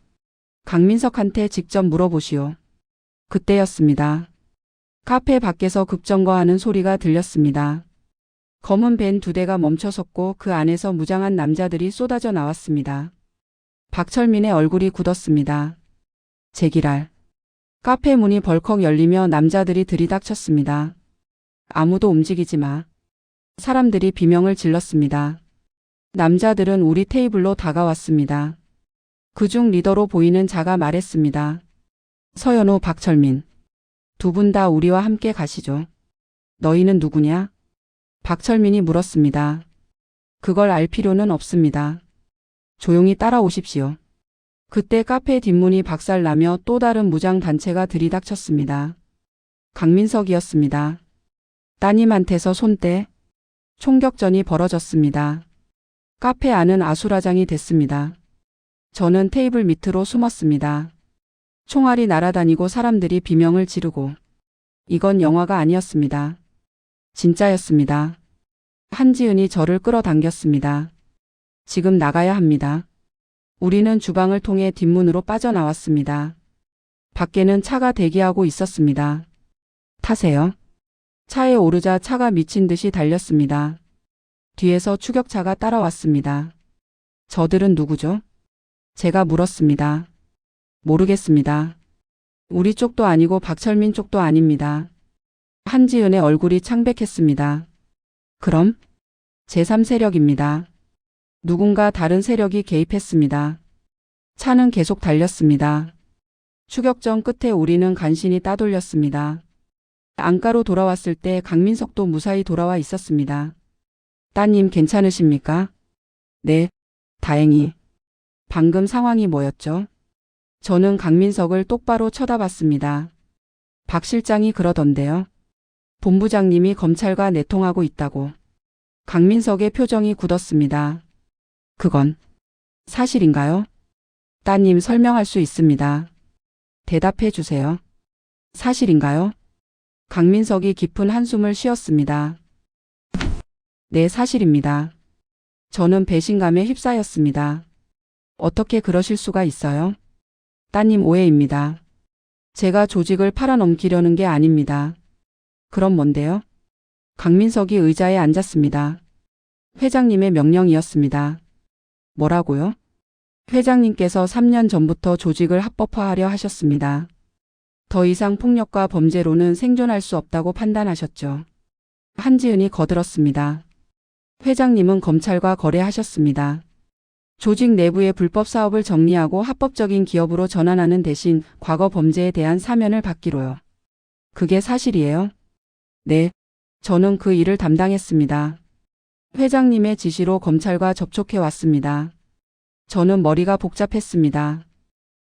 강민석한테 직접 물어보시오. 그때였습니다. 카페 밖에서 급정거하는 소리가 들렸습니다. 검은 밴 2대가 멈춰섰고 그 안에서 무장한 남자들이 쏟아져 나왔습니다. 박철민의 얼굴이 굳었습니다. 제기랄. 카페 문이 벌컥 열리며 남자들이 들이닥쳤습니다. 아무도 움직이지 마. 사람들이 비명을 질렀습니다. 남자들은 우리 테이블로 다가왔습니다. 그중 리더로 보이는 자가 말했습니다. 서현우, 박철민. 두 분 다 우리와 함께 가시죠. 너희는 누구냐? 박철민이 물었습니다. 그걸 알 필요는 없습니다. 조용히 따라오십시오. 그때 카페 뒷문이 박살나며 또 다른 무장단체가 들이닥쳤습니다. 강민석이었습니다. 따님한테서 손떼. 총격전이 벌어졌습니다. 카페 안은 아수라장이 됐습니다. 저는 테이블 밑으로 숨었습니다. 총알이 날아다니고 사람들이 비명을 지르고. 이건 영화가 아니었습니다. 진짜였습니다. 한지은이 저를 끌어당겼습니다. 지금 나가야 합니다. 우리는 주방을 통해 뒷문으로 빠져나왔습니다. 밖에는 차가 대기하고 있었습니다. 타세요. 차에 오르자 차가 미친 듯이 달렸습니다. 뒤에서 추격차가 따라왔습니다. 저들은 누구죠? 제가 물었습니다. 모르겠습니다. 우리 쪽도 아니고 박철민 쪽도 아닙니다. 한지은의 얼굴이 창백했습니다. 그럼? 제3세력입니다. 누군가 다른 세력이 개입했습니다. 차는 계속 달렸습니다. 추격전 끝에 우리는 간신히 따돌렸습니다. 안가로 돌아왔을 때 강민석도 무사히 돌아와 있었습니다. 따님 괜찮으십니까? 네, 다행히. 방금 상황이 뭐였죠? 저는 강민석을 똑바로 쳐다봤습니다. 박 실장이 그러던데요. 본부장님이 검찰과 내통하고 있다고. 강민석의 표정이 굳었습니다. 그건 사실인가요? 따님 설명할 수 있습니다. 대답해 주세요. 사실인가요? 강민석이 깊은 한숨을 쉬었습니다. 네, 사실입니다. 저는 배신감에 휩싸였습니다. 어떻게 그러실 수가 있어요? 따님 오해입니다. 제가 조직을 팔아넘기려는 게 아닙니다. 그럼 뭔데요? 강민석이 의자에 앉았습니다. 회장님의 명령이었습니다. 뭐라고요? 회장님께서 3년 전부터 조직을 합법화하려 하셨습니다. 더 이상 폭력과 범죄로는 생존할 수 없다고 판단하셨죠. 한지은이 거들었습니다. 회장님은 검찰과 거래하셨습니다. 조직 내부의 불법 사업을 정리하고 합법적인 기업으로 전환하는 대신 과거 범죄에 대한 사면을 받기로요. 그게 사실이에요? 네, 저는 그 일을 담당했습니다. 회장님의 지시로 검찰과 접촉해 왔습니다. 저는 머리가 복잡했습니다.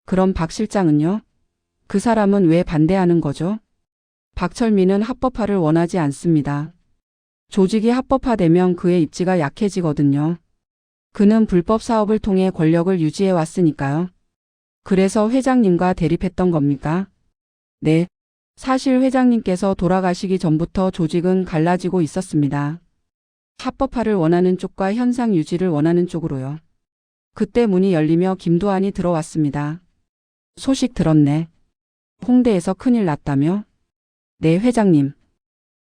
그럼 박 실장은요? 그 사람은 왜 반대하는 거죠? 박철민은 합법화를 원하지 않습니다. 조직이 합법화되면 그의 입지가 약해지거든요. 그는 불법 사업을 통해 권력을 유지해 왔으니까요. 그래서 회장님과 대립했던 겁니까? 네. 사실 회장님께서 돌아가시기 전부터 조직은 갈라지고 있었습니다. 합법화를 원하는 쪽과 현상 유지를 원하는 쪽으로요. 그때 문이 열리며 김두한이 들어왔습니다. 소식 들었네. 홍대에서 큰일 났다며? 네, 회장님.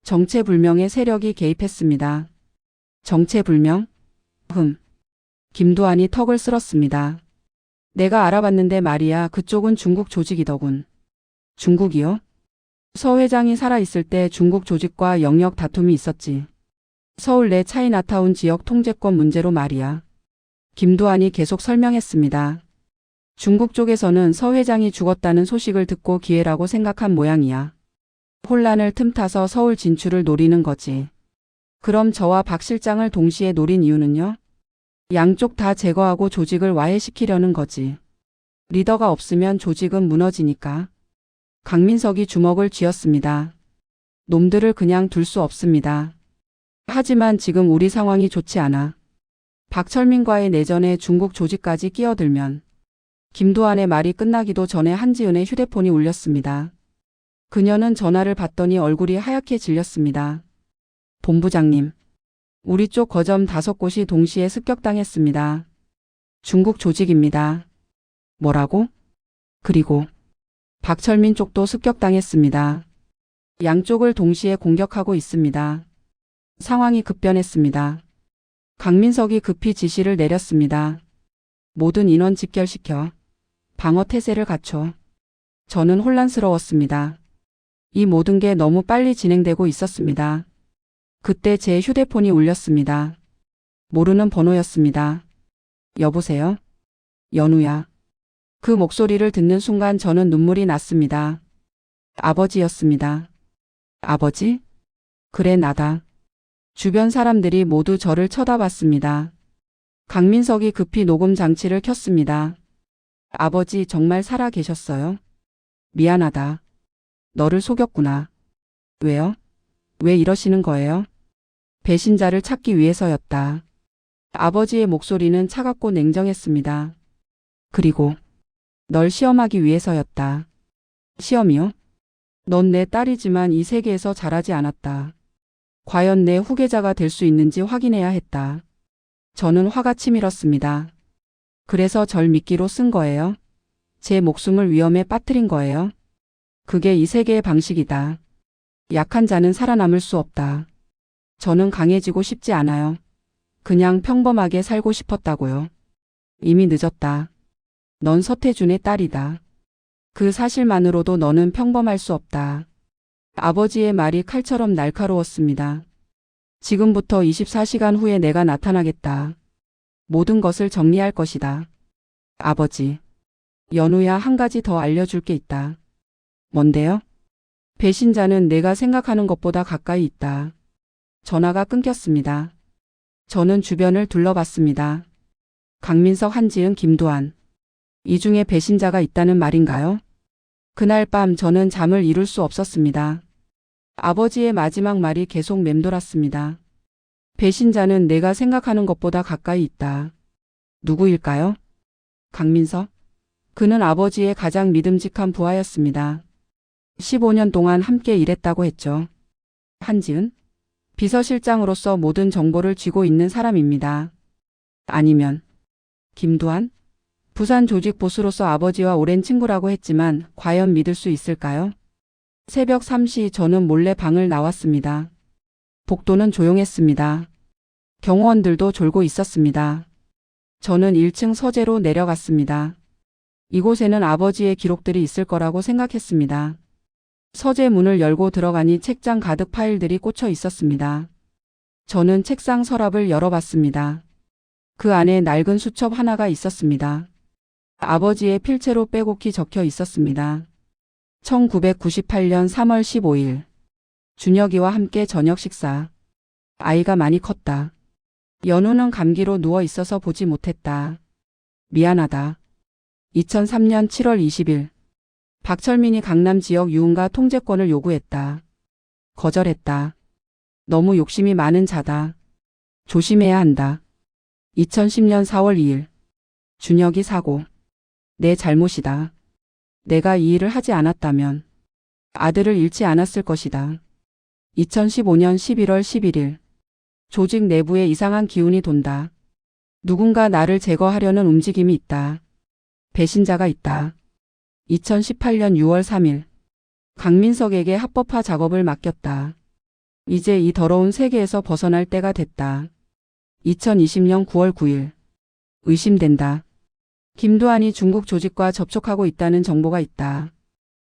정체불명의 세력이 개입했습니다. 정체불명? 김두한이 턱을 쓸었습니다. 내가 알아봤는데 말이야, 그쪽은 중국 조직이더군. 중국이요? 서 회장이 살아있을 때 중국 조직과 영역 다툼이 있었지. 서울 내 차이나타운 지역 통제권 문제로 말이야. 김두한이 계속 설명했습니다. 중국 쪽에서는 서 회장이 죽었다는 소식을 듣고 기회라고 생각한 모양이야. 혼란을 틈타서 서울 진출을 노리는 거지. 그럼 저와 박 실장을 동시에 노린 이유는요? 양쪽 다 제거하고 조직을 와해시키려는 거지. 리더가 없으면 조직은 무너지니까. 강민석이 주먹을 쥐었습니다. 놈들을 그냥 둘 수 없습니다. 하지만 지금 우리 상황이 좋지 않아. 박철민과의 내전에 중국 조직까지 끼어들면. 김두한의 말이 끝나기도 전에 한지은의 휴대폰이 울렸습니다. 그녀는 전화를 받더니 얼굴이 하얗게 질렸습니다. 본부장님. 우리 쪽 거점 5곳이 동시에 습격당했습니다. 중국 조직입니다. 뭐라고? 그리고 박철민 쪽도 습격당했습니다. 양쪽을 동시에 공격하고 있습니다. 상황이 급변했습니다. 강민석이 급히 지시를 내렸습니다. 모든 인원 집결시켜 방어 태세를 갖춰. 저는 혼란스러웠습니다. 이 모든 게 너무 빨리 진행되고 있었습니다. 그때 제 휴대폰이 울렸습니다. 모르는 번호였습니다. 여보세요? 연우야. 그 목소리를 듣는 순간 저는 눈물이 났습니다. 아버지였습니다. 아버지? 그래, 나다. 주변 사람들이 모두 저를 쳐다봤습니다. 강민석이 급히 녹음 장치를 켰습니다. 아버지 정말 살아 계셨어요? 미안하다. 너를 속였구나. 왜요? 왜 이러시는 거예요? 배신자를 찾기 위해서였다. 아버지의 목소리는 차갑고 냉정했습니다. 그리고 널 시험하기 위해서였다. 시험이요? 넌 내 딸이지만 이 세계에서 자라지 않았다. 과연 내 후계자가 될 수 있는지 확인해야 했다. 저는 화가 치밀었습니다. 그래서 절 미끼로 쓴 거예요? 제 목숨을 위험에 빠뜨린 거예요? 그게 이 세계의 방식이다. 약한 자는 살아남을 수 없다. 저는 강해지고 싶지 않아요. 그냥 평범하게 살고 싶었다고요. 이미 늦었다. 넌 서태준의 딸이다. 그 사실만으로도 너는 평범할 수 없다. 아버지의 말이 칼처럼 날카로웠습니다. 지금부터 24시간 후에 내가 나타나겠다. 모든 것을 정리할 것이다. 아버지. 연우야, 한 가지 더 알려줄 게 있다. 뭔데요? 배신자는 내가 생각하는 것보다 가까이 있다. 전화가 끊겼습니다. 저는 주변을 둘러봤습니다. 강민석, 한지은, 김두한. 이 중에 배신자가 있다는 말인가요? 그날 밤 저는 잠을 이룰 수 없었습니다. 아버지의 마지막 말이 계속 맴돌았습니다. 배신자는 내가 생각하는 것보다 가까이 있다. 누구일까요? 강민석? 그는 아버지의 가장 믿음직한 부하였습니다. 15년 동안 함께 일했다고 했죠. 한지은? 비서실장으로서 모든 정보를 쥐고 있는 사람입니다. 아니면 김두한? 부산 조직 보스로서 아버지와 오랜 친구라고 했지만 과연 믿을 수 있을까요? 새벽 3시 저는 몰래 방을 나왔습니다. 복도는 조용했습니다. 경호원들도 졸고 있었습니다. 저는 1층 서재로 내려갔습니다. 이곳에는 아버지의 기록들이 있을 거라고 생각했습니다. 서재 문을 열고 들어가니 책장 가득 파일들이 꽂혀 있었습니다. 저는 책상 서랍을 열어봤습니다. 그 안에 낡은 수첩 하나가 있었습니다. 아버지의 필체로 빼곡히 적혀 있었습니다. 1998년 3월 15일. 준혁이와 함께 저녁 식사. 아이가 많이 컸다. 연우는 감기로 누워 있어서 보지 못했다. 미안하다. 2003년 7월 20일. 박철민이 강남 지역 유흥가 통제권을 요구했다. 거절했다. 너무 욕심이 많은 자다. 조심해야 한다. 2010년 4월 2일. 준혁이 사고. 내 잘못이다. 내가 이 일을 하지 않았다면 아들을 잃지 않았을 것이다. 2015년 11월 11일. 조직 내부에 이상한 기운이 돈다. 누군가 나를 제거하려는 움직임이 있다. 배신자가 있다. 2018년 6월 3일. 강민석에게 합법화 작업을 맡겼다. 이제 이 더러운 세계에서 벗어날 때가 됐다. 2020년 9월 9일. 의심된다. 김두한이 중국 조직과 접촉하고 있다는 정보가 있다.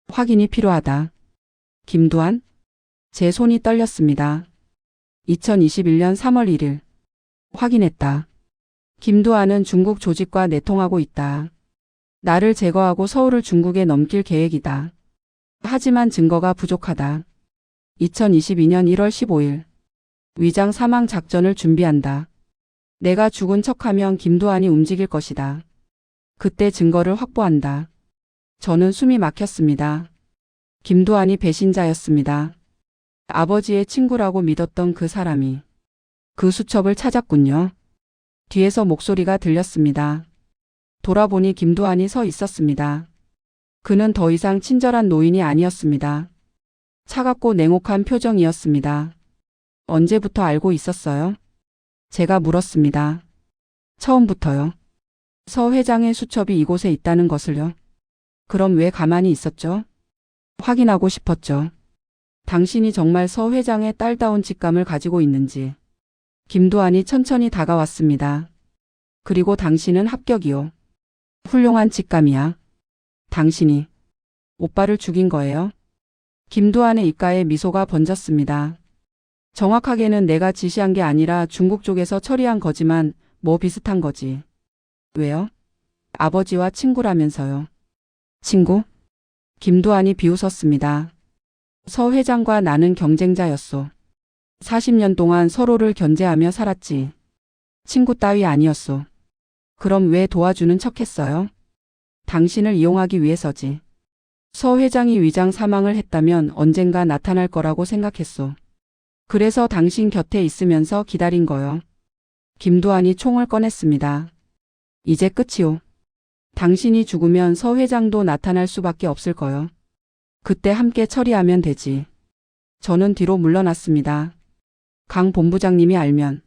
확인이 필요하다. 김두한? 제 손이 떨렸습니다. 2021년 3월 1일. 확인했다. 김두한은 중국 조직과 내통하고 있다. 나를 제거하고 서울을 중국에 넘길 계획이다. 하지만 증거가 부족하다. 2022년 1월 15일. 위장 사망 작전을 준비한다. 내가 죽은 척하면 김두한이 움직일 것이다. 그때 증거를 확보한다. 저는 숨이 막혔습니다. 김두한이 배신자였습니다. 아버지의 친구라고 믿었던 그 사람이 그 수첩을 찾았군요. 뒤에서 목소리가 들렸습니다. 돌아보니 김두한이 서 있었습니다. 그는 더 이상 친절한 노인이 아니었습니다. 차갑고 냉혹한 표정이었습니다. 언제부터 알고 있었어요? 제가 물었습니다. 처음부터요. 서 회장의 수첩이 이곳에 있다는 것을요. 그럼 왜 가만히 있었죠? 확인하고 싶었죠. 당신이 정말 서 회장의 딸다운 직감을 가지고 있는지. 김두한이 천천히 다가왔습니다. 그리고 당신은 합격이요. 훌륭한 직감이야. 당신이 오빠를 죽인 거예요? 김두한의 입가에 미소가 번졌습니다. 정확하게는 내가 지시한 게 아니라 중국 쪽에서 처리한 거지만 뭐 비슷한 거지. 왜요? 아버지와 친구라면서요. 친구? 김두한이 비웃었습니다. 서 회장과 나는 경쟁자였소. 40년 동안 서로를 견제하며 살았지. 친구 따위 아니었소. 그럼 왜 도와주는 척했어요? 당신을 이용하기 위해서지. 서 회장이 위장 사망을 했다면 언젠가 나타날 거라고 생각했소. 그래서 당신 곁에 있으면서 기다린 거요. 김두한이 총을 꺼냈습니다. 이제 끝이오. 당신이 죽으면 서 회장도 나타날 수밖에 없을 거요. 그때 함께 처리하면 되지. 저는 뒤로 물러났습니다. 강 본부장님이 알면.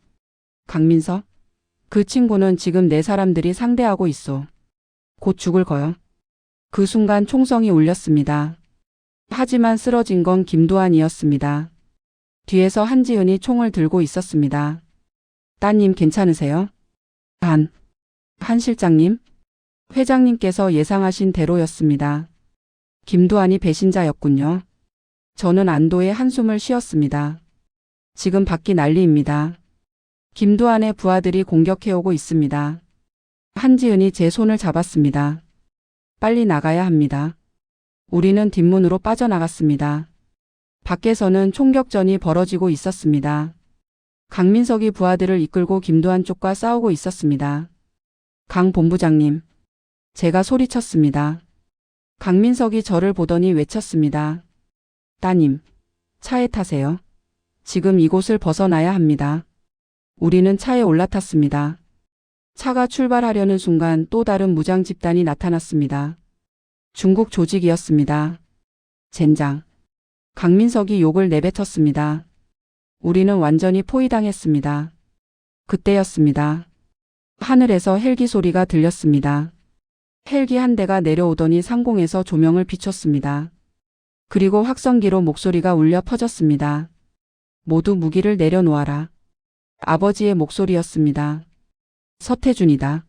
강민석? 그 친구는 지금 내 사람들이 상대하고 있어. 곧 죽을 거요. 그 순간 총성이 울렸습니다. 하지만 쓰러진 건 김두한이었습니다. 뒤에서 한지은이 총을 들고 있었습니다. 따님 괜찮으세요? 한 실장님? 회장님께서 예상하신 대로였습니다. 김두한이 배신자였군요. 저는 안도의 한숨을 쉬었습니다. 지금 밖이 난리입니다. 김두한의 부하들이 공격해오고 있습니다. 한지은이 제 손을 잡았습니다. 빨리 나가야 합니다. 우리는 뒷문으로 빠져나갔습니다. 밖에서는 총격전이 벌어지고 있었습니다. 강민석이 부하들을 이끌고 김두한 쪽과 싸우고 있었습니다. 강 본부장님. 제가 소리쳤습니다. 강민석이 저를 보더니 외쳤습니다. 따님, 차에 타세요. 지금 이곳을 벗어나야 합니다. 우리는 차에 올라탔습니다. 차가 출발하려는 순간 또 다른 무장 집단이 나타났습니다. 중국 조직이었습니다. 젠장. 강민석이 욕을 내뱉었습니다. 우리는 완전히 포위당했습니다. 그때였습니다. 하늘에서 헬기 소리가 들렸습니다. 헬기 한 대가 내려오더니 상공에서 조명을 비췄습니다. 그리고 확성기로 목소리가 울려 퍼졌습니다. 모두 무기를 내려놓아라. 아버지의 목소리였습니다. 서태준이다.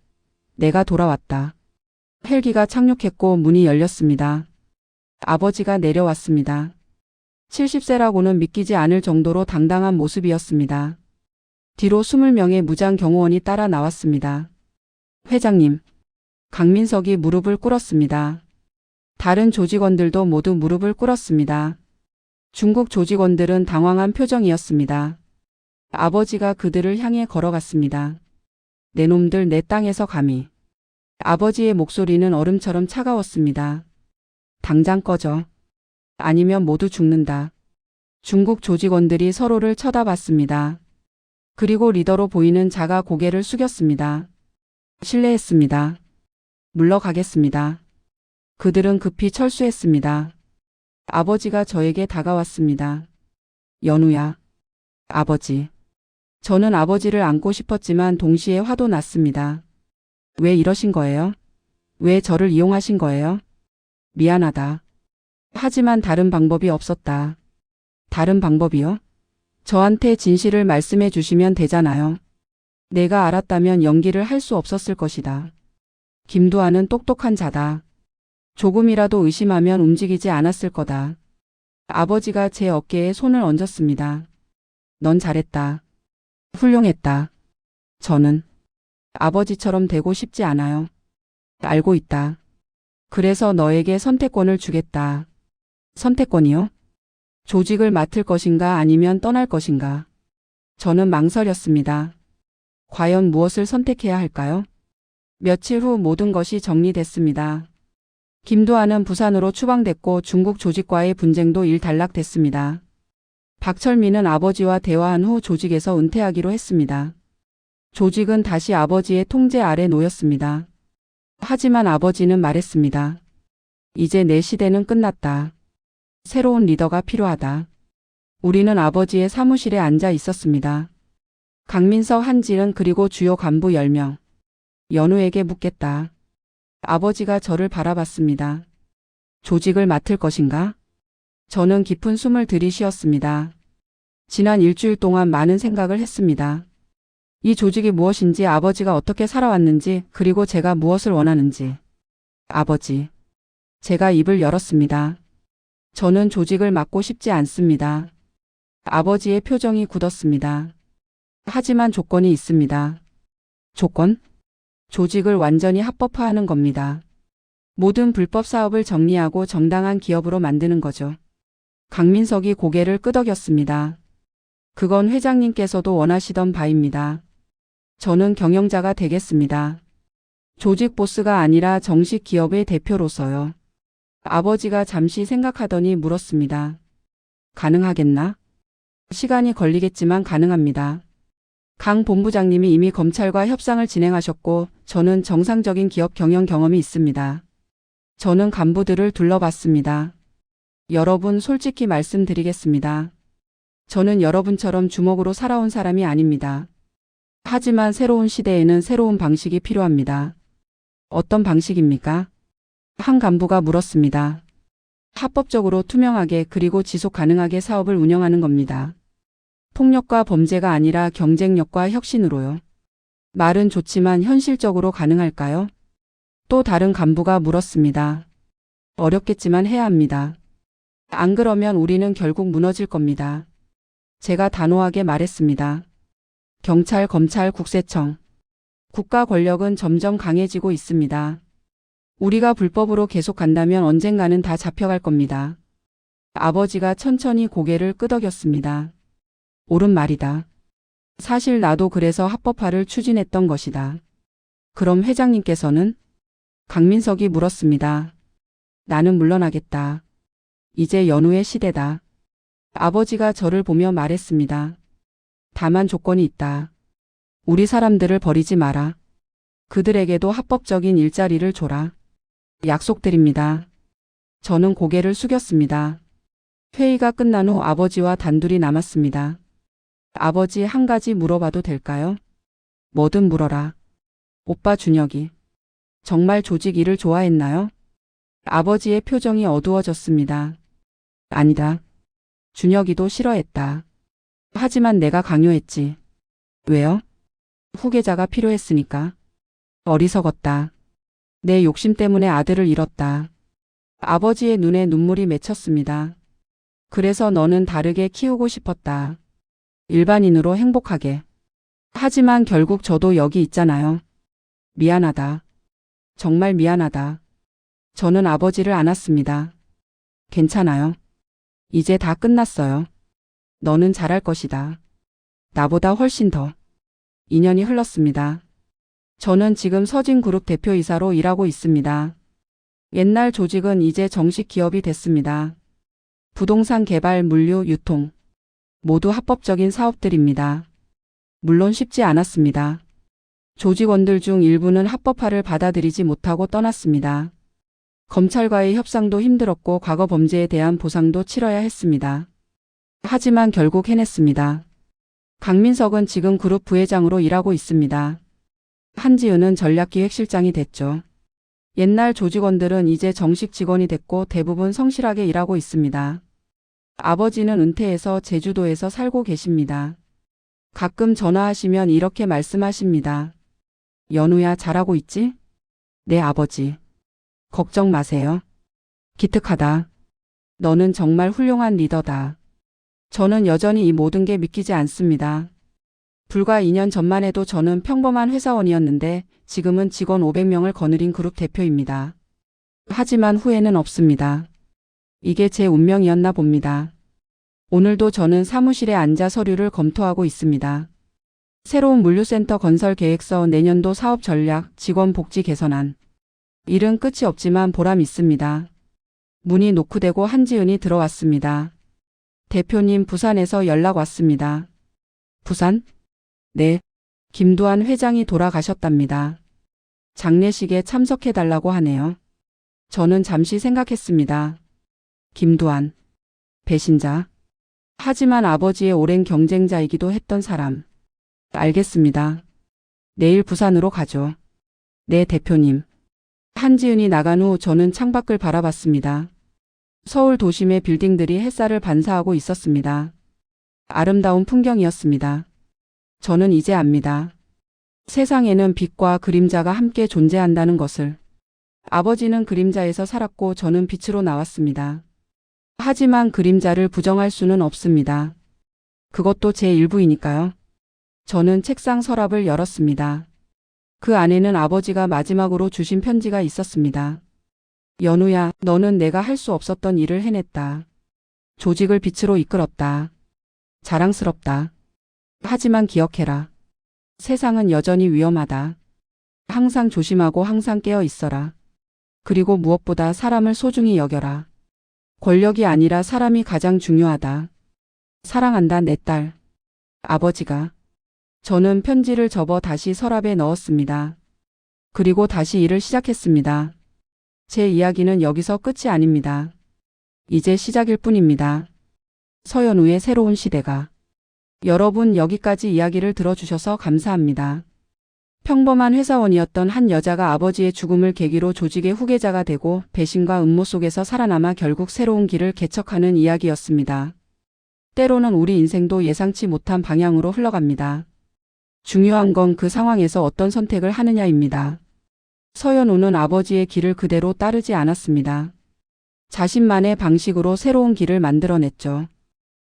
내가 돌아왔다. 헬기가 착륙했고 문이 열렸습니다. 아버지가 내려왔습니다. 70세라고는 믿기지 않을 정도로 당당한 모습이었습니다. 뒤로 20명의 무장 경호원이 따라 나왔습니다. 회장님. 강민석이 무릎을 꿇었습니다. 다른 조직원들도 모두 무릎을 꿇었습니다. 중국 조직원들은 당황한 표정이었습니다. 아버지가 그들을 향해 걸어갔습니다. 내 놈들 내 땅에서 감히. 아버지의 목소리는 얼음처럼 차가웠습니다. 당장 꺼져. 아니면 모두 죽는다. 중국 조직원들이 서로를 쳐다봤습니다. 그리고 리더로 보이는 자가 고개를 숙였습니다. 실례했습니다. 물러가겠습니다. 그들은 급히 철수했습니다. 아버지가 저에게 다가왔습니다. 연우야. 아버지. 저는 아버지를 안고 싶었지만 동시에 화도 났습니다. 왜 이러신 거예요? 왜 저를 이용하신 거예요? 미안하다. 하지만 다른 방법이 없었다. 다른 방법이요? 저한테 진실을 말씀해 주시면 되잖아요. 내가 알았다면 연기를 할 수 없었을 것이다. 김두한은 똑똑한 자다. 조금이라도 의심하면 움직이지 않았을 거다. 아버지가 제 어깨에 손을 얹었습니다. 넌 잘했다. 훌륭했다. 저는 아버지처럼 되고 싶지 않아요. 알고 있다. 그래서 너에게 선택권을 주겠다. 선택권이요? 조직을 맡을 것인가 아니면 떠날 것인가? 저는 망설였습니다. 과연 무엇을 선택해야 할까요? 며칠 후 모든 것이 정리됐습니다. 김두한은 부산으로 추방됐고 중국 조직과의 분쟁도 일단락됐습니다. 박철민은 아버지와 대화한 후 조직에서 은퇴하기로 했습니다. 조직은 다시 아버지의 통제 아래 놓였습니다. 하지만 아버지는 말했습니다. 이제 내 시대는 끝났다. 새로운 리더가 필요하다. 우리는 아버지의 사무실에 앉아 있었습니다. 강민석, 한지은 그리고 주요 간부 10명. 연우에게 묻겠다. 아버지가 저를 바라봤습니다. 조직을 맡을 것인가? 저는 깊은 숨을 들이쉬었습니다. 지난 일주일 동안 많은 생각을 했습니다. 이 조직이 무엇인지, 아버지가 어떻게 살아왔는지, 그리고 제가 무엇을 원하는지. 아버지. 제가 입을 열었습니다. 저는 조직을 맡고 싶지 않습니다. 아버지의 표정이 굳었습니다. 하지만 조건이 있습니다. 조건? 조직을 완전히 합법화하는 겁니다. 모든 불법 사업을 정리하고 정당한 기업으로 만드는 거죠. 강민석이 고개를 끄덕였습니다. 그건 회장님께서도 원하시던 바입니다. 저는 경영자가 되겠습니다. 조직 보스가 아니라 정식 기업의 대표로서요. 아버지가 잠시 생각하더니 물었습니다. 가능하겠나? 시간이 걸리겠지만 가능합니다. 강 본부장님이 이미 검찰과 협상을 진행하셨고 저는 정상적인 기업 경영 경험이 있습니다. 저는 간부들을 둘러봤습니다. 여러분, 솔직히 말씀드리겠습니다. 저는 여러분처럼 주먹으로 살아온 사람이 아닙니다. 하지만 새로운 시대에는 새로운 방식이 필요합니다. 어떤 방식입니까? 한 간부가 물었습니다. 합법적으로 투명하게 그리고 지속 가능하게 사업을 운영하는 겁니다. 폭력과 범죄가 아니라 경쟁력과 혁신으로요. 말은 좋지만 현실적으로 가능할까요? 또 다른 간부가 물었습니다. 어렵겠지만 해야 합니다. 안 그러면 우리는 결국 무너질 겁니다. 제가 단호하게 말했습니다. 경찰, 검찰, 국세청. 국가 권력은 점점 강해지고 있습니다. 우리가 불법으로 계속 간다면 언젠가는 다 잡혀갈 겁니다. 아버지가 천천히 고개를 끄덕였습니다. 옳은 말이다. 사실 나도 그래서 합법화를 추진했던 것이다. 그럼 회장님께서는? 강민석이 물었습니다. 나는 물러나겠다. 이제 연우의 시대다. 아버지가 저를 보며 말했습니다. 다만 조건이 있다. 우리 사람들을 버리지 마라. 그들에게도 합법적인 일자리를 줘라. 약속드립니다. 저는 고개를 숙였습니다. 회의가 끝난 후 아버지와 단둘이 남았습니다. 아버지, 한 가지 물어봐도 될까요? 뭐든 물어라. 오빠 준혁이. 정말 조직 일을 좋아했나요? 아버지의 표정이 어두워졌습니다. 아니다. 준혁이도 싫어했다. 하지만 내가 강요했지. 왜요? 후계자가 필요했으니까. 어리석었다. 내 욕심 때문에 아들을 잃었다. 아버지의 눈에 눈물이 맺혔습니다. 그래서 너는 다르게 키우고 싶었다. 일반인으로 행복하게. 하지만 결국 저도 여기 있잖아요. 미안하다. 정말 미안하다. 저는 아버지를 안았습니다. 괜찮아요. 이제 다 끝났어요. 너는 잘할 것이다. 나보다 훨씬 더. 2년이 흘렀습니다. 저는 지금 서진그룹 대표이사로 일하고 있습니다. 옛날 조직은 이제 정식 기업이 됐습니다. 부동산 개발, 물류, 유통. 모두 합법적인 사업들입니다. 물론 쉽지 않았습니다. 조직원들 중 일부는 합법화를 받아들이지 못하고 떠났습니다. 검찰과의 협상도 힘들었고 과거 범죄에 대한 보상도 치러야 했습니다. 하지만 결국 해냈습니다. 강민석은 지금 그룹 부회장으로 일하고 있습니다. 한지은은 전략기획실장이 됐죠. 옛날 조직원들은 이제 정식 직원이 됐고 대부분 성실하게 일하고 있습니다. 아버지는 은퇴해서 제주도에서 살고 계십니다. 가끔 전화하시면 이렇게 말씀하십니다. 연우야, 잘하고 있지? 네, 아버지. 걱정 마세요. 기특하다. 너는 정말 훌륭한 리더다. 저는 여전히 이 모든 게 믿기지 않습니다. 불과 2년 전만 해도 저는 평범한 회사원이었는데 지금은 직원 500명을 거느린 그룹 대표입니다. 하지만 후회는 없습니다. 이게 제 운명이었나 봅니다. 오늘도 저는 사무실에 앉아 서류를 검토하고 있습니다. 새로운 물류센터 건설 계획서, 내년도 사업 전략, 직원 복지 개선안. 일은 끝이 없지만 보람 있습니다. 문이 노크되고 한지은이 들어왔습니다. 대표님, 부산에서 연락 왔습니다. 부산? 네. 김두한 회장이 돌아가셨답니다. 장례식에 참석해달라고 하네요. 저는 잠시 생각했습니다. 김두한. 배신자. 하지만 아버지의 오랜 경쟁자이기도 했던 사람. 알겠습니다. 내일 부산으로 가죠. 네, 대표님. 한지은이 나간 후 저는 창밖을 바라봤습니다. 서울 도심의 빌딩들이 햇살을 반사하고 있었습니다. 아름다운 풍경이었습니다. 저는 이제 압니다. 세상에는 빛과 그림자가 함께 존재한다는 것을. 아버지는 그림자에서 살았고 저는 빛으로 나왔습니다. 하지만 그림자를 부정할 수는 없습니다. 그것도 제 일부이니까요. 저는 책상 서랍을 열었습니다. 그 안에는 아버지가 마지막으로 주신 편지가 있었습니다. 연우야, 너는 내가 할 수 없었던 일을 해냈다. 조직을 빛으로 이끌었다. 자랑스럽다. 하지만 기억해라. 세상은 여전히 위험하다. 항상 조심하고 항상 깨어 있어라. 그리고 무엇보다 사람을 소중히 여겨라. 권력이 아니라 사람이 가장 중요하다. 사랑한다, 내 딸. 아버지가. 저는 편지를 접어 다시 서랍에 넣었습니다. 그리고 다시 일을 시작했습니다. 제 이야기는 여기서 끝이 아닙니다. 이제 시작일 뿐입니다. 서연우의 새로운 시대가. 여러분, 여기까지 이야기를 들어주셔서 감사합니다. 평범한 회사원이었던 한 여자가 아버지의 죽음을 계기로 조직의 후계자가 되고 배신과 음모 속에서 살아남아 결국 새로운 길을 개척하는 이야기였습니다. 때로는 우리 인생도 예상치 못한 방향으로 흘러갑니다. 중요한 건 그 상황에서 어떤 선택을 하느냐입니다. 서연우는 아버지의 길을 그대로 따르지 않았습니다. 자신만의 방식으로 새로운 길을 만들어냈죠.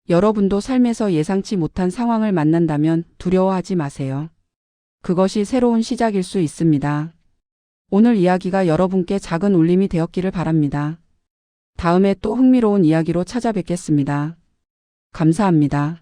여러분도 삶에서 예상치 못한 상황을 만난다면 두려워하지 마세요. 그것이 새로운 시작일 수 있습니다. 오늘 이야기가 여러분께 작은 울림이 되었기를 바랍니다. 다음에 또 흥미로운 이야기로 찾아뵙겠습니다. 감사합니다.